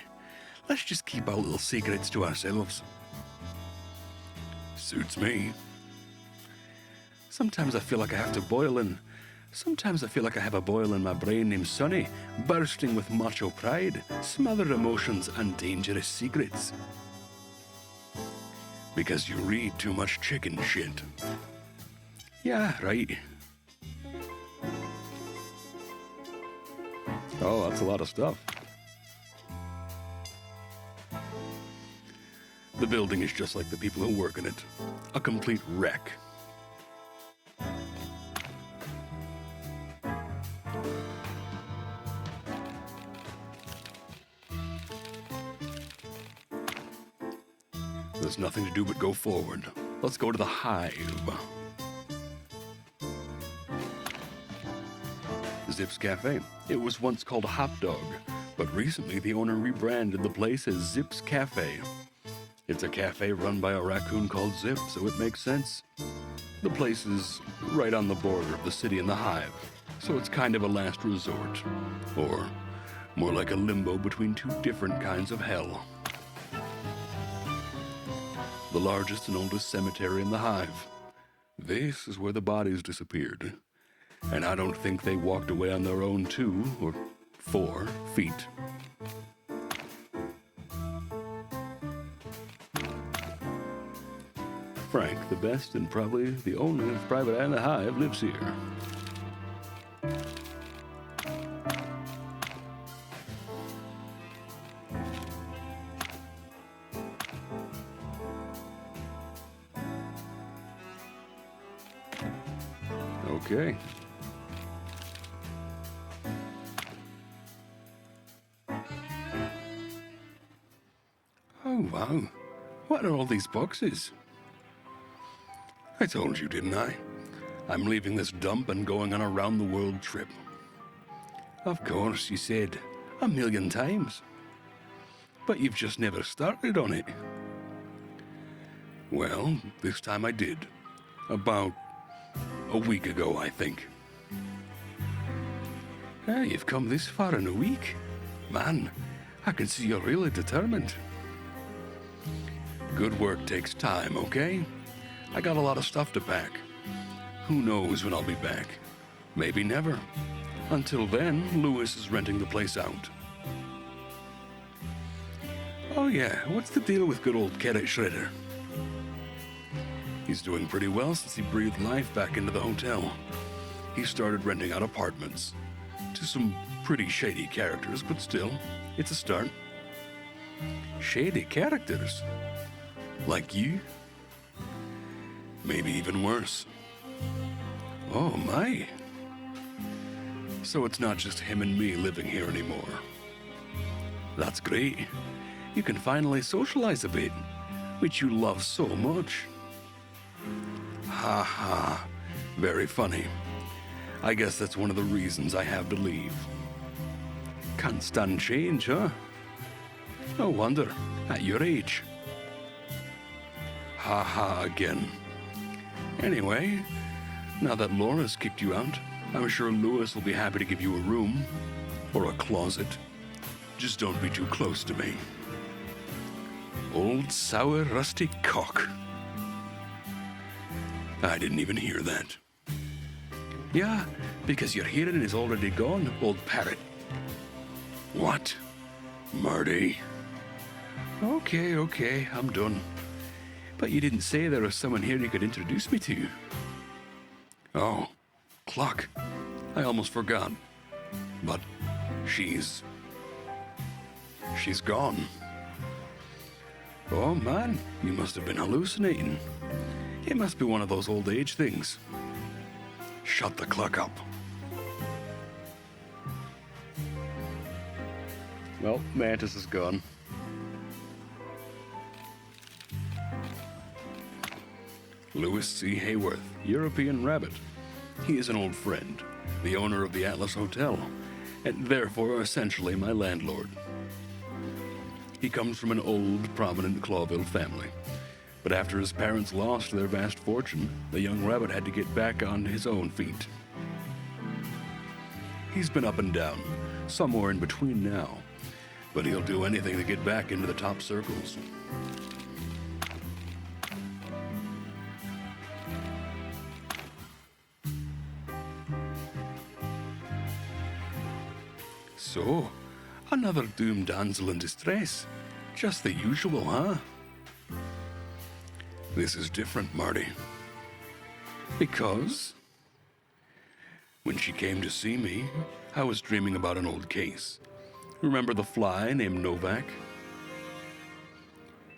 Let's just keep our little secrets to ourselves. Suits me. Sometimes I feel like I have a boil in my brain named Sonny, bursting with macho pride, smothered emotions, and dangerous secrets. Because you read too much chicken shit. Yeah, right. Oh, that's a lot of stuff. The building is just like the people who work in it. A complete wreck. There's nothing to do but go forward. Let's go to the Hive. Zip's Cafe. It was once called Hot Dog, but recently the owner rebranded the place as Zip's Cafe. It's a cafe run by a raccoon called Zip, so it makes sense. The place is right on the border of the city and the Hive, so it's kind of a last resort. Or more like a limbo between two different kinds of hell. The largest and oldest cemetery in the Hive. This is where the bodies disappeared. And I don't think they walked away on their own 2 or 4 feet. Frank, the best and probably the only private eye in the Hive, lives here. Okay. Oh, wow. What are all these boxes? I told you, didn't I? I'm leaving this dump and going on a round-the-world trip. Of course, you said 1,000,000 times. But you've just never started on it. Well, this time I did. About a week ago, I think. You've come this far in a week. Man, I can see you're really determined. Good work takes time, okay? I got a lot of stuff to pack. Who knows when I'll be back? Maybe never. Until then, Lewis is renting the place out. Oh yeah, what's the deal with good old Carrot Shredder? He's doing pretty well since he breathed life back into the hotel. He started renting out apartments to some pretty shady characters, but still, it's a start. Shady characters? Like you? Maybe even worse. Oh my. So it's not just him and me living here anymore. That's great. You can finally socialize a bit, which you love so much. Ha ha. Very funny. I guess that's one of the reasons I have to leave. Can't stand change, huh? No wonder, at your age. Ha ha again. Anyway, now that Laura's kicked you out, I'm sure Lewis will be happy to give you a room. Or a closet. Just don't be too close to me. Old sour rusty cock. I didn't even hear that. Yeah, because your hearing is already gone, old parrot. What? Marty? Okay, I'm done. But you didn't say there was someone here you could introduce me to. Oh, Clock. I almost forgot. But she's gone. Oh man, you must have been hallucinating. It must be one of those old age things. Shut the clock up. Well, Mantis is gone. Louis C. Hayworth, European Rabbit. He is an old friend, the owner of the Atlas Hotel, and therefore essentially my landlord. He comes from an old, prominent Clawville family, but after his parents lost their vast fortune, the young rabbit had to get back on his own feet. He's been up and down, somewhere in between now, but he'll do anything to get back into the top circles. So, another doomed damsel in distress. Just the usual, huh? This is different, Marty. Because when she came to see me, I was dreaming about an old case. Remember the fly named Novak?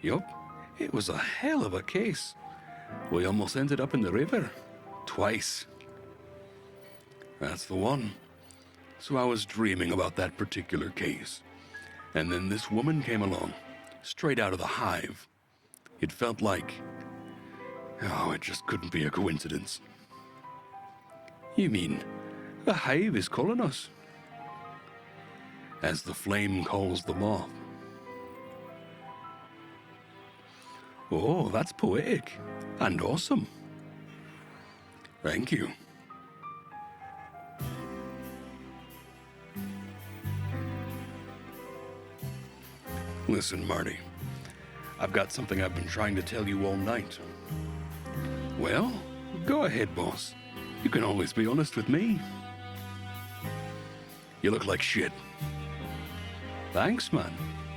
Yup, it was a hell of a case. We almost ended up in the river. Twice. That's the one. So I was dreaming about that particular case. And then this woman came along, straight out of the Hive. It felt like... oh, it just couldn't be a coincidence. You mean, the Hive is calling us? As the flame calls the moth. Oh, that's poetic. And awesome. Thank you. Listen, Marty. I've got something I've been trying to tell you all night. Well, go ahead, boss. You can always be honest with me. You look like shit. Thanks, man.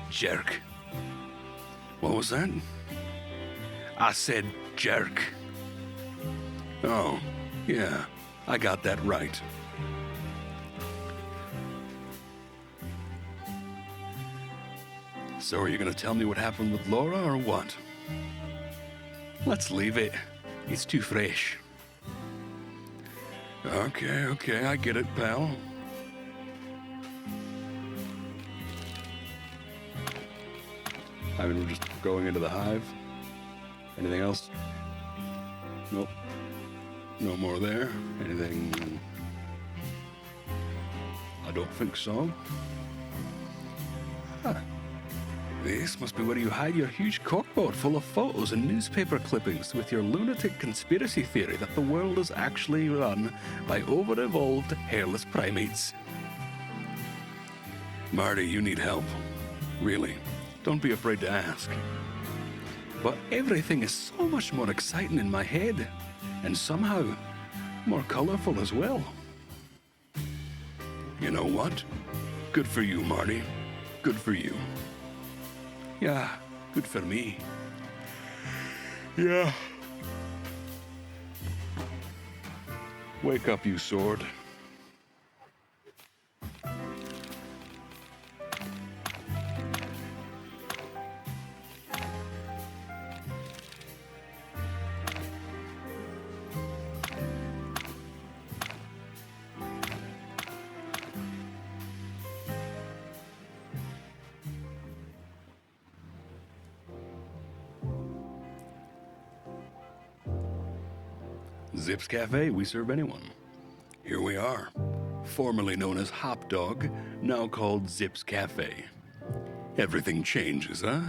Jerk. What was that? I said jerk. Oh, yeah, I got that right. So are you going to tell me what happened with Laura or what? Let's leave it. It's too fresh. Okay, I get it, pal. I mean, we're just going into the Hive. Anything else? Nope. No more there. Anything? I don't think so. Huh. This must be where you hide your huge corkboard full of photos and newspaper clippings with your lunatic conspiracy theory that the world is actually run by over-evolved hairless primates. Marty, you need help. Really. Don't be afraid to ask. But everything is so much more exciting in my head, and somehow more colorful as well. You know what? Good for you, Marty. Good for you. Yeah, good for me. Yeah. Wake up, you sword. Zip's Cafe, we serve anyone. Here we are, formerly known as Hop Dog, now called Zip's Cafe. Everything changes, huh?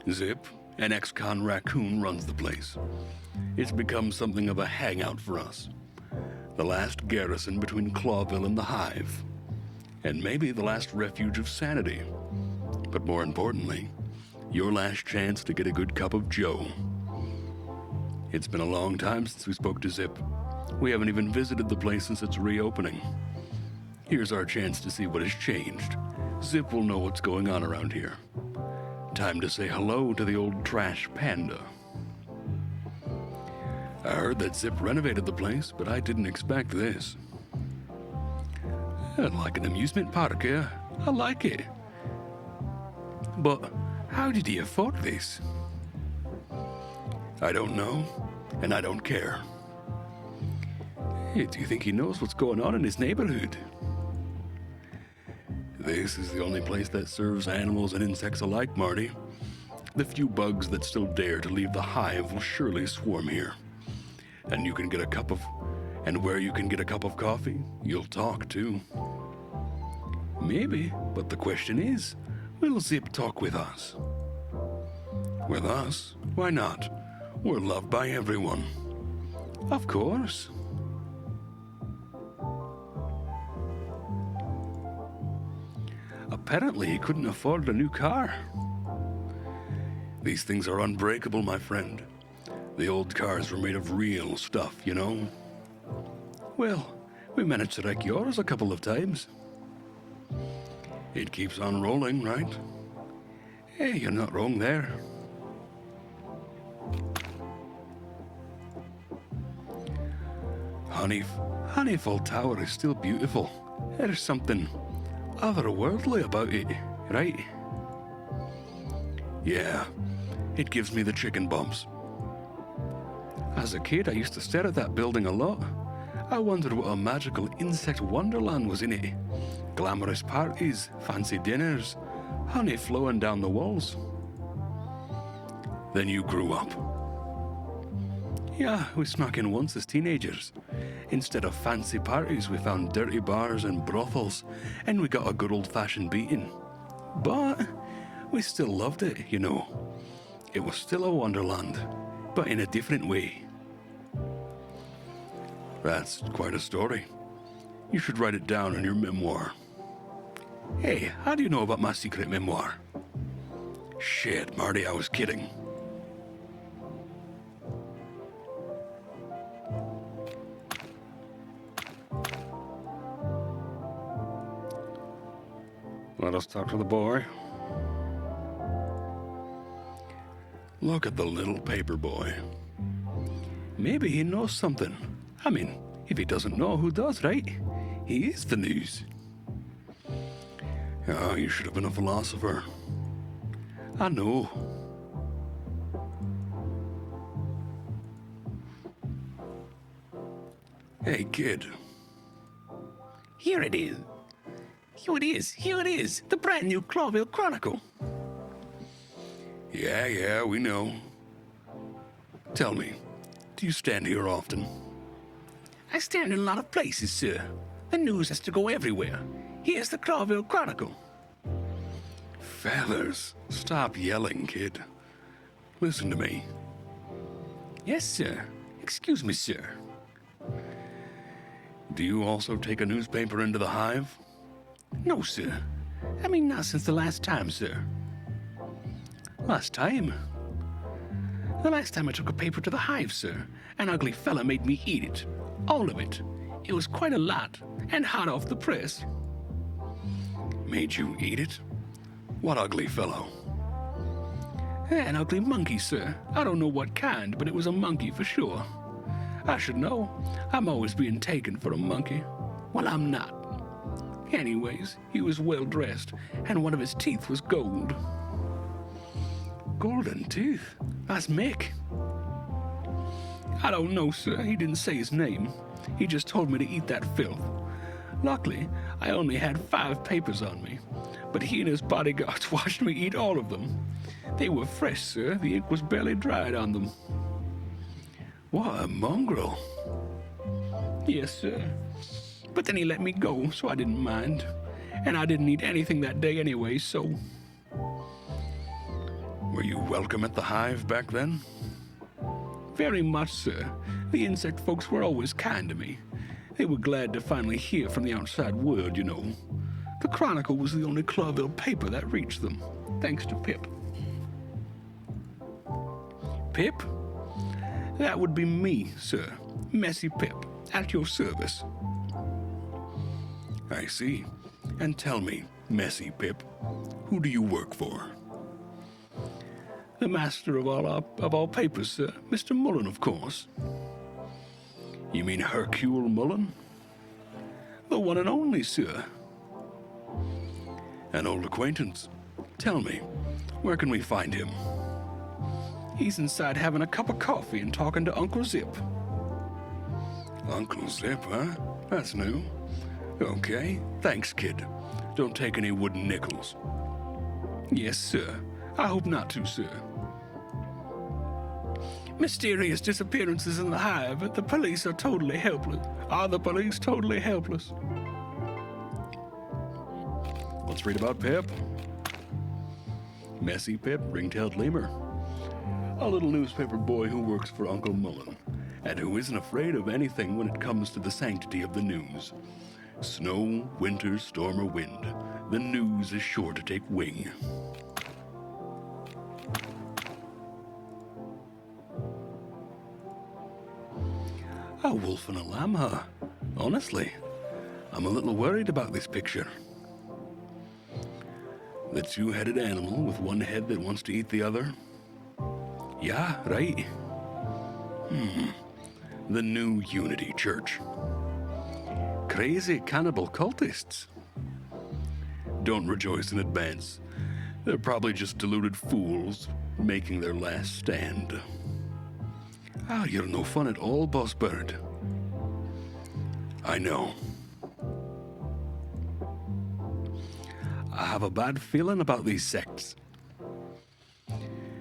Zip, An ex-con raccoon runs the place. It's become something of a hangout for us. The last garrison between Clawville and the Hive. And maybe the last refuge of sanity. But more importantly, your last chance to get a good cup of joe. It's been a long time since we spoke to Zip. We haven't even visited the place since its reopening. Here's our chance to see what has changed. Zip will know what's going on around here. Time to say hello to the old trash panda. I heard that Zip renovated the place, but I didn't expect this. Like an amusement park, yeah? I like it. But how did he afford this? I don't know, and I don't care. Hey, do you think he knows what's going on in his neighborhood? This is the only place that serves animals and insects alike, Marty. The few bugs that still dare to leave the hive will surely swarm here. And you can get where you can get a cup of coffee, you'll talk too. Maybe, but the question is, will Zip talk with us? With us? Why not? We're loved by everyone. Of course. Apparently he couldn't afford a new car. These things are unbreakable, my friend. The old cars were made of real stuff, you know? Well, we managed to wreck yours a couple of times. It keeps on rolling, right? Hey, you're not wrong there. Honeyfall Tower is still beautiful. There's something otherworldly about it, right? Yeah, it gives me the chicken bumps. As a kid, I used to stare at that building a lot. I wondered what a magical insect wonderland was in it. Glamorous parties, fancy dinners, honey flowing down the walls. Then you grew up. Yeah, we snuck in once as teenagers. Instead of fancy parties, we found dirty bars and brothels, and we got a good old-fashioned beating. But we still loved it, you know. It was still a wonderland, but in a different way. That's quite a story. You should write it down in your memoir. Hey, how do you know about my secret memoir? Shit, Marty, I was kidding. Let us talk to the boy. Look at the little paper boy. Maybe he knows something. I mean, if he doesn't know, who does, right? He is the news. Oh, you should have been a philosopher. I know. Hey, kid. Here it is. Here it is. The brand new Clawville Chronicle. Yeah, we know. Tell me, do you stand here often? I stand in a lot of places, sir. The news has to go everywhere. Here's the Clawville Chronicle. Fellas, stop yelling, kid. Listen to me. Yes, sir. Excuse me, sir. Do you also take a newspaper into the hive? No, sir. I mean, not since the last time, sir. Last time? The last time I took a paper to the hive, sir, an ugly fella made me eat it. All of it. It was quite a lot, and hot off the press. Made you eat it? What ugly fellow? An ugly monkey, sir. I don't know what kind, but it was a monkey for sure. I should know. I'm always being taken for a monkey. Well, I'm not. Anyways, he was well dressed, and one of his teeth was gold. Golden teeth? That's Mick. I don't know, sir. He didn't say his name. He just told me to eat that filth. Luckily, I only had 5 papers on me, but he and his bodyguards watched me eat all of them. They were fresh, sir. The ink was barely dried on them. What a mongrel. Yes, sir. But then he let me go, so I didn't mind. And I didn't eat anything that day anyway, so... Were you welcome at the Hive back then? Very much, sir. The insect folks were always kind to me. They were glad to finally hear from the outside world, you know. The Chronicle was the only Clawville paper that reached them, thanks to Pip. Pip? That would be me, sir. Messy Pip, at your service. I see. And tell me, Messy Pip, who do you work for? The master of all papers, sir. Mr. Mullen, of course. You mean Hercule Mullen? The one and only, sir. An old acquaintance. Tell me, where can we find him? He's inside having a cup of coffee and talking to Uncle Zip. Uncle Zip, huh? That's new. Okay, thanks, kid. Don't take any wooden nickels. Yes, sir. I hope not to, sir. Mysterious disappearances in the Hive. The police are totally helpless. Are the police totally helpless? Let's read about Pip. Messy Pip, ring-tailed lemur. A little newspaper boy who works for Uncle Mullen, and who isn't afraid of anything when it comes to the sanctity of the news. Snow, winter, storm, or wind, the news is sure to take wing. A wolf and a lamb, huh? Honestly, I'm a little worried about this picture. The two-headed animal with one head that wants to eat the other? Yeah, right. The new Unity Church. Crazy cannibal cultists. Don't rejoice in advance. They're probably just deluded fools making their last stand. Ah, you're no fun at all, Boss Bird. I know. I have a bad feeling about these sects.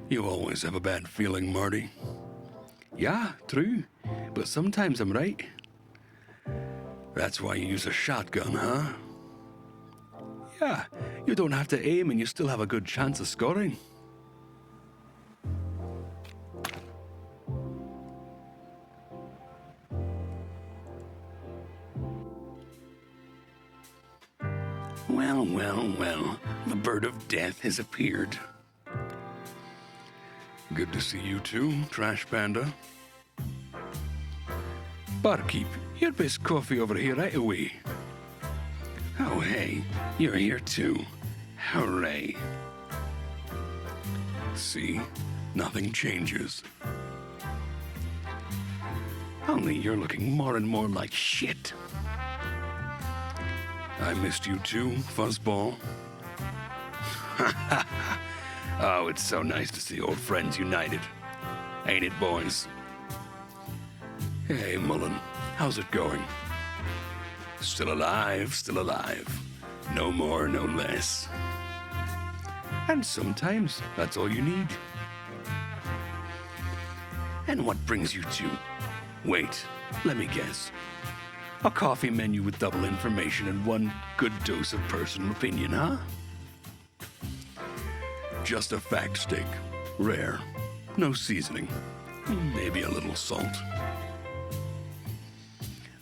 You always have a bad feeling, Marty. Yeah, true, but sometimes I'm right. That's why you use a shotgun, huh? Yeah, you don't have to aim and you still have a good chance of scoring. Well, the bird of death has appeared. Good to see you too, Trash Panda. Barkeep, your best coffee over here right away. Oh hey, you're here too. Hooray. See, nothing changes. Only you're looking more and more like shit. I missed you too, Fuzzball. Oh, it's so nice to see old friends united. Ain't it, boys? Hey, Mullen, how's it going? Still alive, still alive. No more, no less. And sometimes that's all you need. And what brings you to? Wait, let me guess. A coffee menu with double information and one good dose of personal opinion, huh? Just a fact steak. Rare. No seasoning. Maybe a little salt.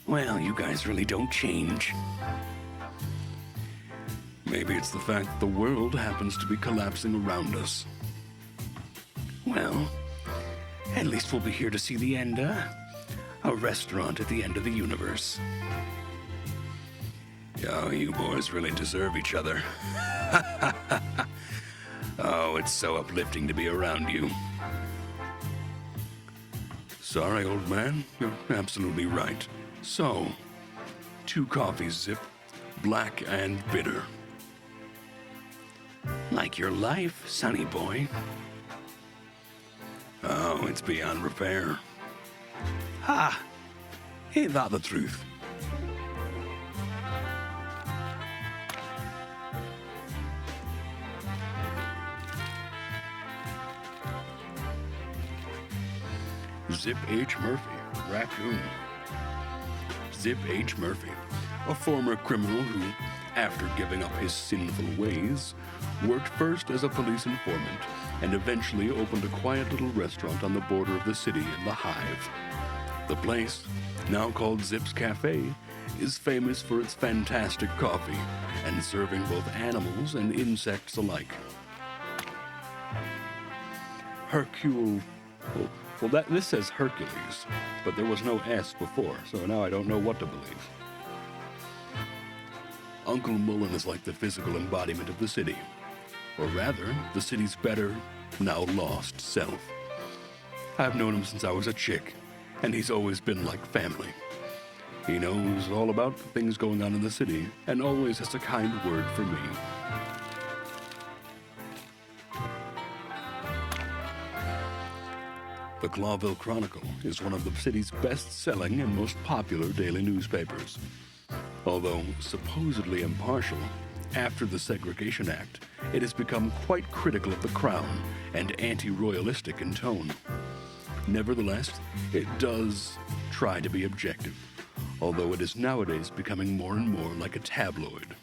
Well, you guys really don't change. Maybe it's the fact that the world happens to be collapsing around us. Well, at least we'll be here to see the end, a restaurant at the end of the universe. Oh, you boys really deserve each other. Oh, it's so uplifting to be around you. Sorry, old man. You're absolutely right. So, 2 coffees, Zip. Black and bitter. Like your life, sonny boy. Oh, it's beyond repair. Ha! Ain't that the truth? Zip H. Murphy, raccoon. Zip H. Murphy, a former criminal who, after giving up his sinful ways, worked first as a police informant and eventually opened a quiet little restaurant on the border of the city in the Hive. The place, now called Zip's Cafe, is famous for its fantastic coffee and serving both animals and insects alike. This says Hercules, but there was no S before, so now I don't know what to believe. Uncle Mullen is like the physical embodiment of the city, or rather, the city's better, now lost self. I've known him since I was a chick, and he's always been like family. He knows all about the things going on in the city, and always has a kind word for me. The Clawville Chronicle is one of the city's best-selling and most popular daily newspapers. Although supposedly impartial, after the Segregation Act, it has become quite critical of the Crown and anti-royalistic in tone. Nevertheless, it does try to be objective, although it is nowadays becoming more and more like a tabloid.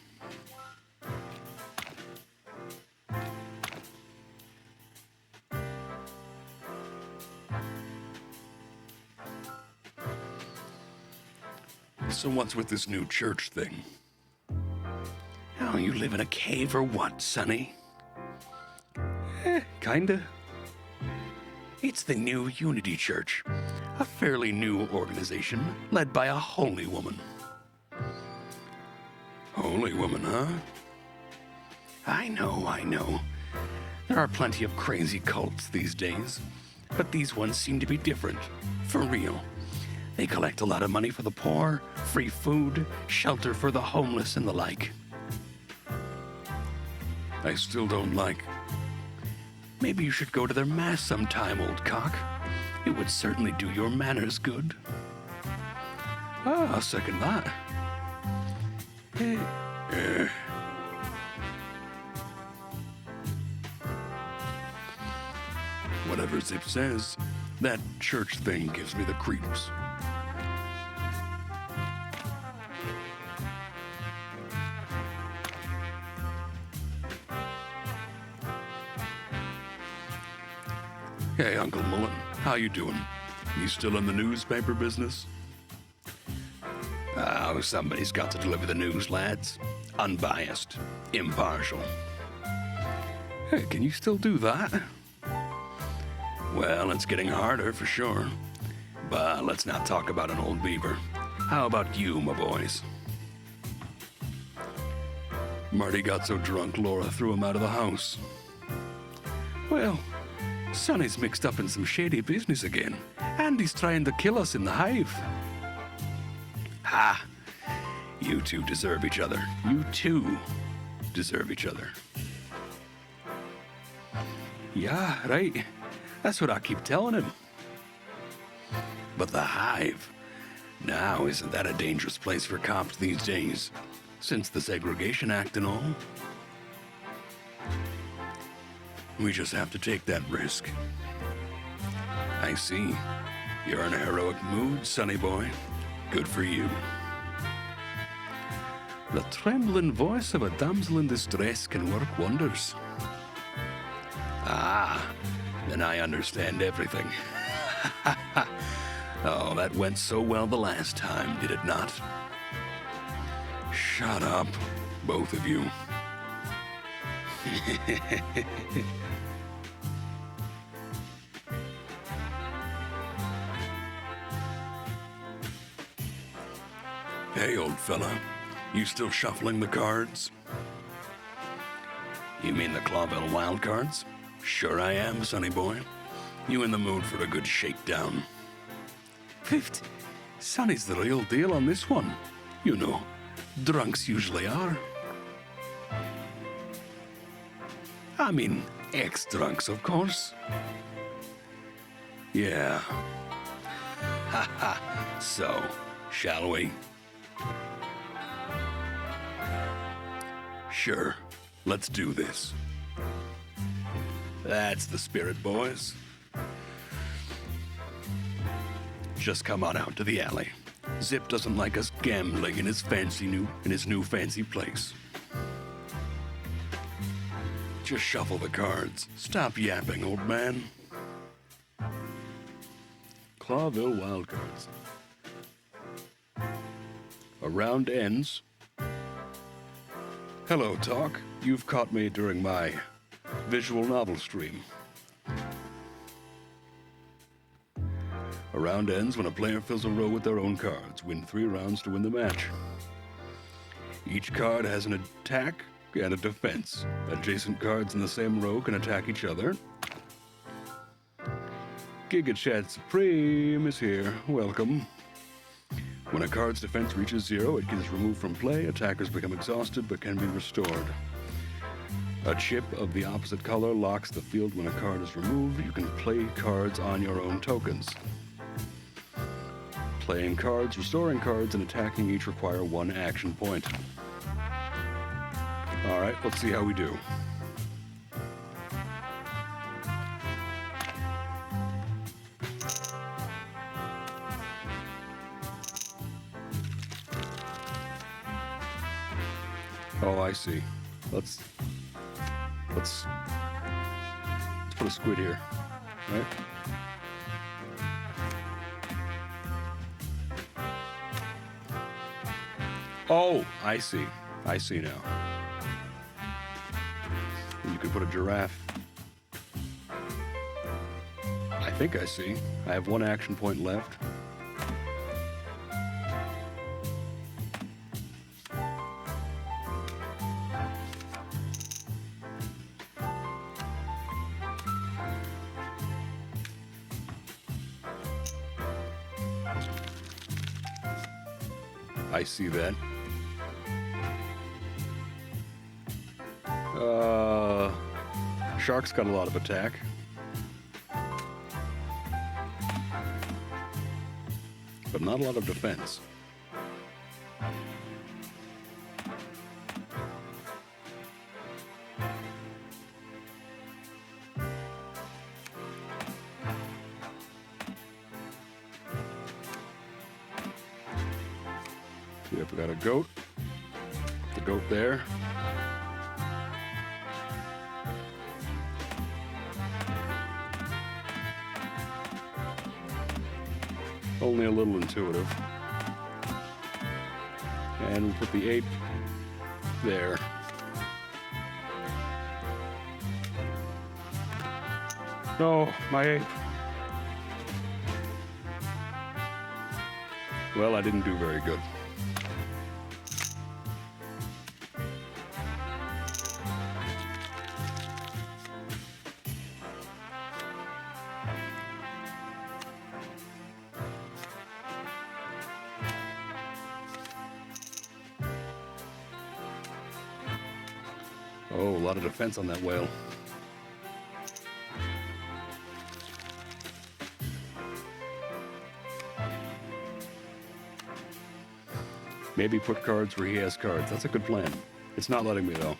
So what's with this new church thing? Oh, you live in a cave or what, Sonny? Kinda. It's the new Unity Church, a fairly new organization led by a holy woman. Holy woman, huh? I know. There are plenty of crazy cults these days, but these ones seem to be different, for real. They collect a lot of money for the poor, free food, shelter for the homeless, and the like. I still don't like. Maybe you should go to their mass sometime, old cock. It would certainly do your manners good. I'll second that. Whatever Zip says, that church thing gives me the creeps. Hey, Uncle Mullen, how you doing? You still in the newspaper business? Oh, somebody's got to deliver the news, lads. Unbiased, impartial. Hey, can you still do that? Well, it's getting harder for sure. But let's not talk about an old beaver. How about you, my boys? Marty got so drunk Laura threw him out of the house. Well, Sonny's mixed up in some shady business again, and he's trying to kill us in the Hive. Ha! You two deserve each other. You two deserve each other. Yeah, right. That's what I keep telling him. But the Hive, now isn't that a dangerous place for cops these days, since the Segregation Act and all? We just have to take that risk. I see. You're in a heroic mood, sonny boy. Good for you. The trembling voice of a damsel in distress can work wonders. Ah, then I understand everything. Oh, that went so well the last time, did it not? Shut up, both of you. Hey, old fella, you still shuffling the cards? You mean the Clawville wild cards? Sure I am, sonny boy. You in the mood for a good shakedown? Fifth, Sonny's the real deal on this one. You know, drunks usually are. I mean, ex-drunks, of course. Yeah. Ha ha. So, shall we? Sure. Let's do this. That's the spirit, boys. Just come on out to the alley. Zip doesn't like us gambling in his new fancy place. Just shuffle the cards. Stop yapping, old man. Clawville Wildcards. A round ends. Hello, Talk. You've caught me during my visual novel stream. A round ends when a player fills a row with their own cards. Win 3 rounds to win the match. Each card has an attack and a defense. Adjacent cards in the same row can attack each other. Giga Chat Supreme is here. Welcome. When a card's defense reaches 0, it gets removed from play. Attackers become exhausted but can be restored. A chip of the opposite color locks the field when a card is removed. You can play cards on your own tokens. Playing cards, restoring cards, and attacking each require 1 action point. Alright, let's see how we do. Oh, I see. Let's put a squid here, right? Oh, I see. I see now. You could put a giraffe. I think I see. I have 1 action point left. I see that. Shark's got a lot of attack. But not a lot of defense. Yep, we got a goat. The goat there. Only a little intuitive. And we put the ape there. No, my ape. Well, I didn't do very good. Oh, a lot of defense on that whale. Maybe put cards where he has cards. That's a good plan. It's not letting me, though.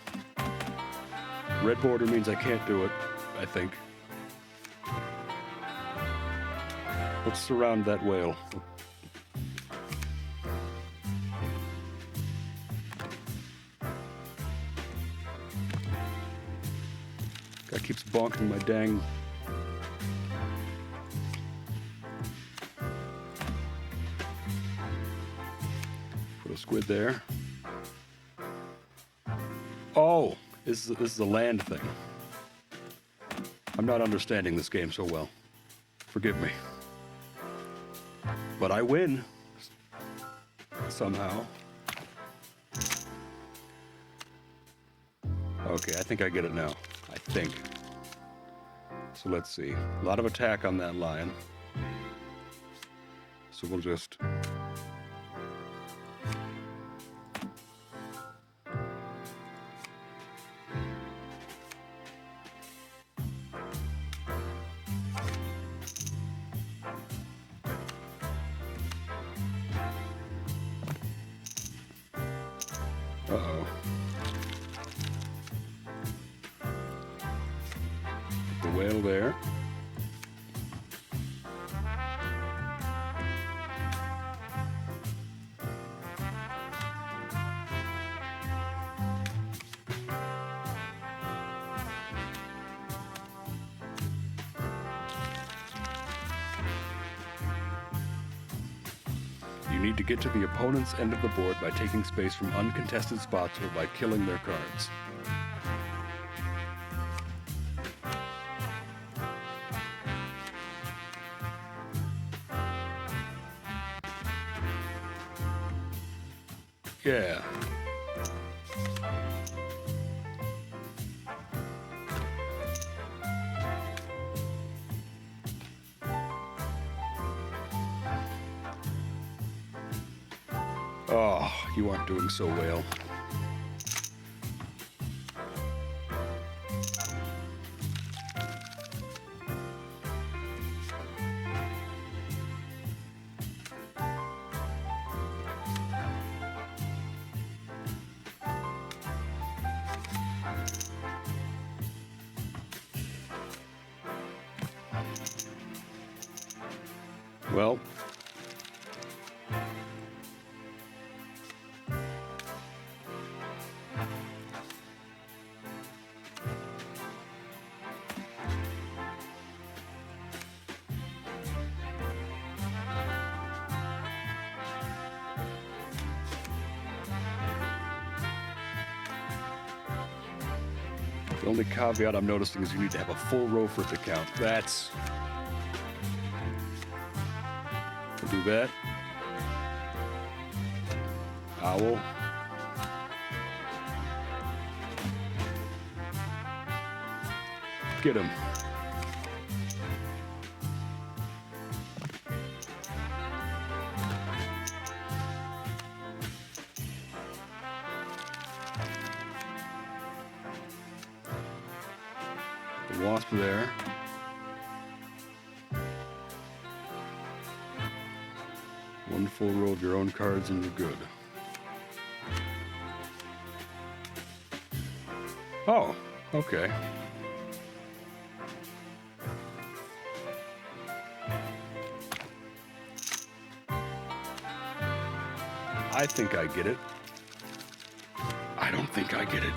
Red border means I can't do it, I think. Let's surround that whale. Guy keeps bonking my dang... Put a squid there. Oh, this is a land thing. I'm not understanding this game so well. Forgive me. But I win. Somehow. Okay, I think I get it now. I think. So let's see. A lot of attack on that line. So we'll just... Uh-oh. Put the whale there. need to get to the opponent's end of the board by taking space from uncontested spots or by killing their cards. Yeah. Oh, you aren't doing so well. Well, the only caveat I'm noticing is you need to have a full row for it to count. That's... We'll do that. Owl. Get him. The wasp there. One full row of your own cards and you're good. Oh, okay. I think I get it. I don't think I get it.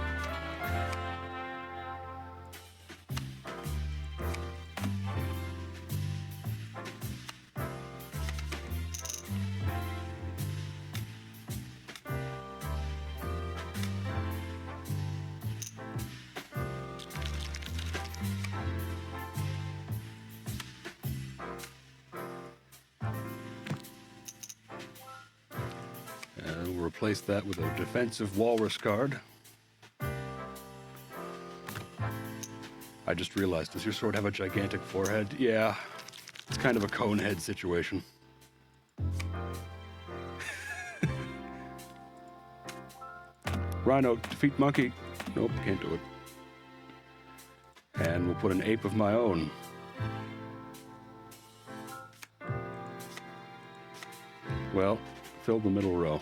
We'll replace that with a defensive walrus card. I just realized, does your sword have a gigantic forehead? Yeah, it's kind of a cone head situation. Rhino, defeat monkey. Nope, can't do it. And we'll put an ape of my own. Well, fill the middle row.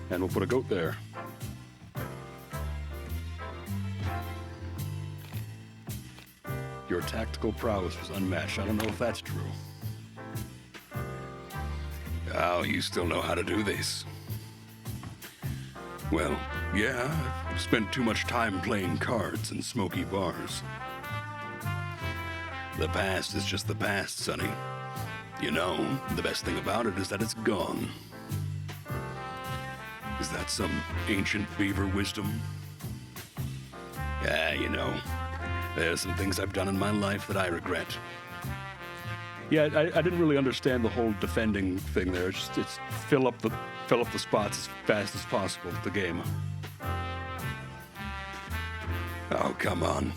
And we'll put a goat there. Your tactical prowess was unmatched. I don't know if that's true. Oh, you still know how to do this. Well, yeah, I've spent too much time playing cards in smoky bars. The past is just the past, Sonny. You know, the best thing about it is that it's gone. Is that some ancient beaver wisdom? Yeah, you know, there's some things I've done in my life that I regret. Yeah, I didn't really understand the whole defending thing there. It's fill up the spots as fast as possible. The game. Oh, come on.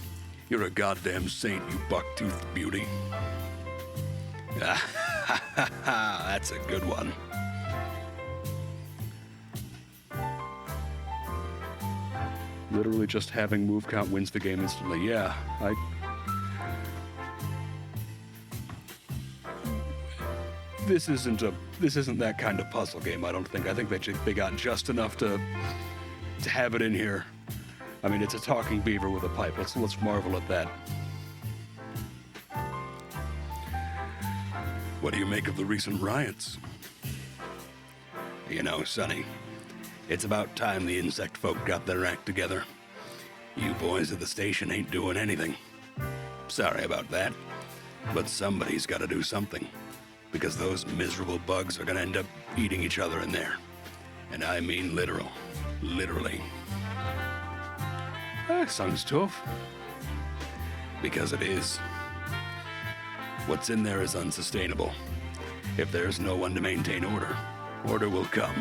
You're a goddamn saint, you buck-toothed beauty. That's a good one. Literally just having move count wins the game instantly. Yeah, This isn't that kind of puzzle game, I don't think. I think they got just enough to have it in here. I mean, it's a talking beaver with a pipe. Let's marvel at that. What do you make of the recent riots? You know, Sonny, it's about time the insect folk got their act together. You boys at the station ain't doing anything. Sorry about that, but somebody's got to do something. because those miserable bugs are gonna end up eating each other in there. And I mean literally. That sounds tough. Because it is. What's in there is unsustainable. If there's no one to maintain order, order will come.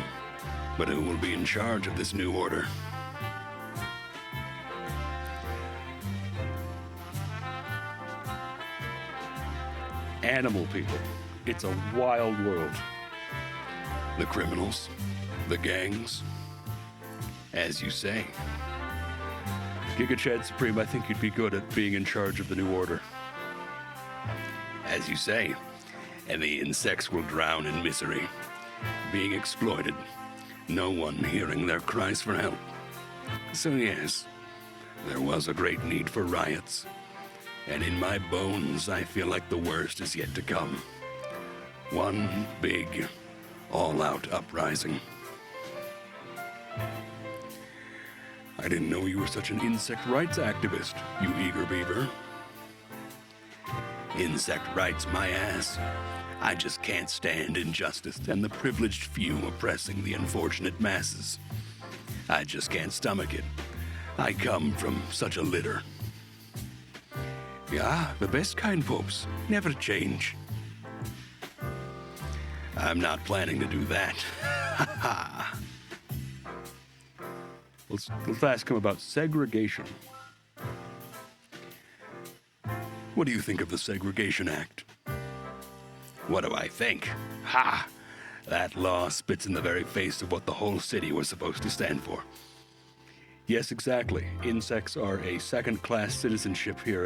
But who will be in charge of this new order? Animal people. It's a wild world. The criminals? The gangs? As you say. Giga Chad Supreme, I think you'd be good at being in charge of the new order. As you say. And the insects will drown in misery, being exploited, no one hearing their cries for help. So yes, there was a great need for riots, and in my bones I feel like the worst is yet to come. One big, all-out uprising. I didn't know you were such an insect rights activist, you eager beaver. Insect rights my ass. I just can't stand injustice and the privileged few oppressing the unfortunate masses. I just can't stomach it. I come from such a litter. Yeah, the best kind, Pops. Never change. I'm not planning to do that. Let's ask him about segregation. What do you think of the Segregation Act? What do I think? Ha! That law spits in the very face of what the whole city was supposed to stand for. Yes, exactly. Insects are a second-class citizenship here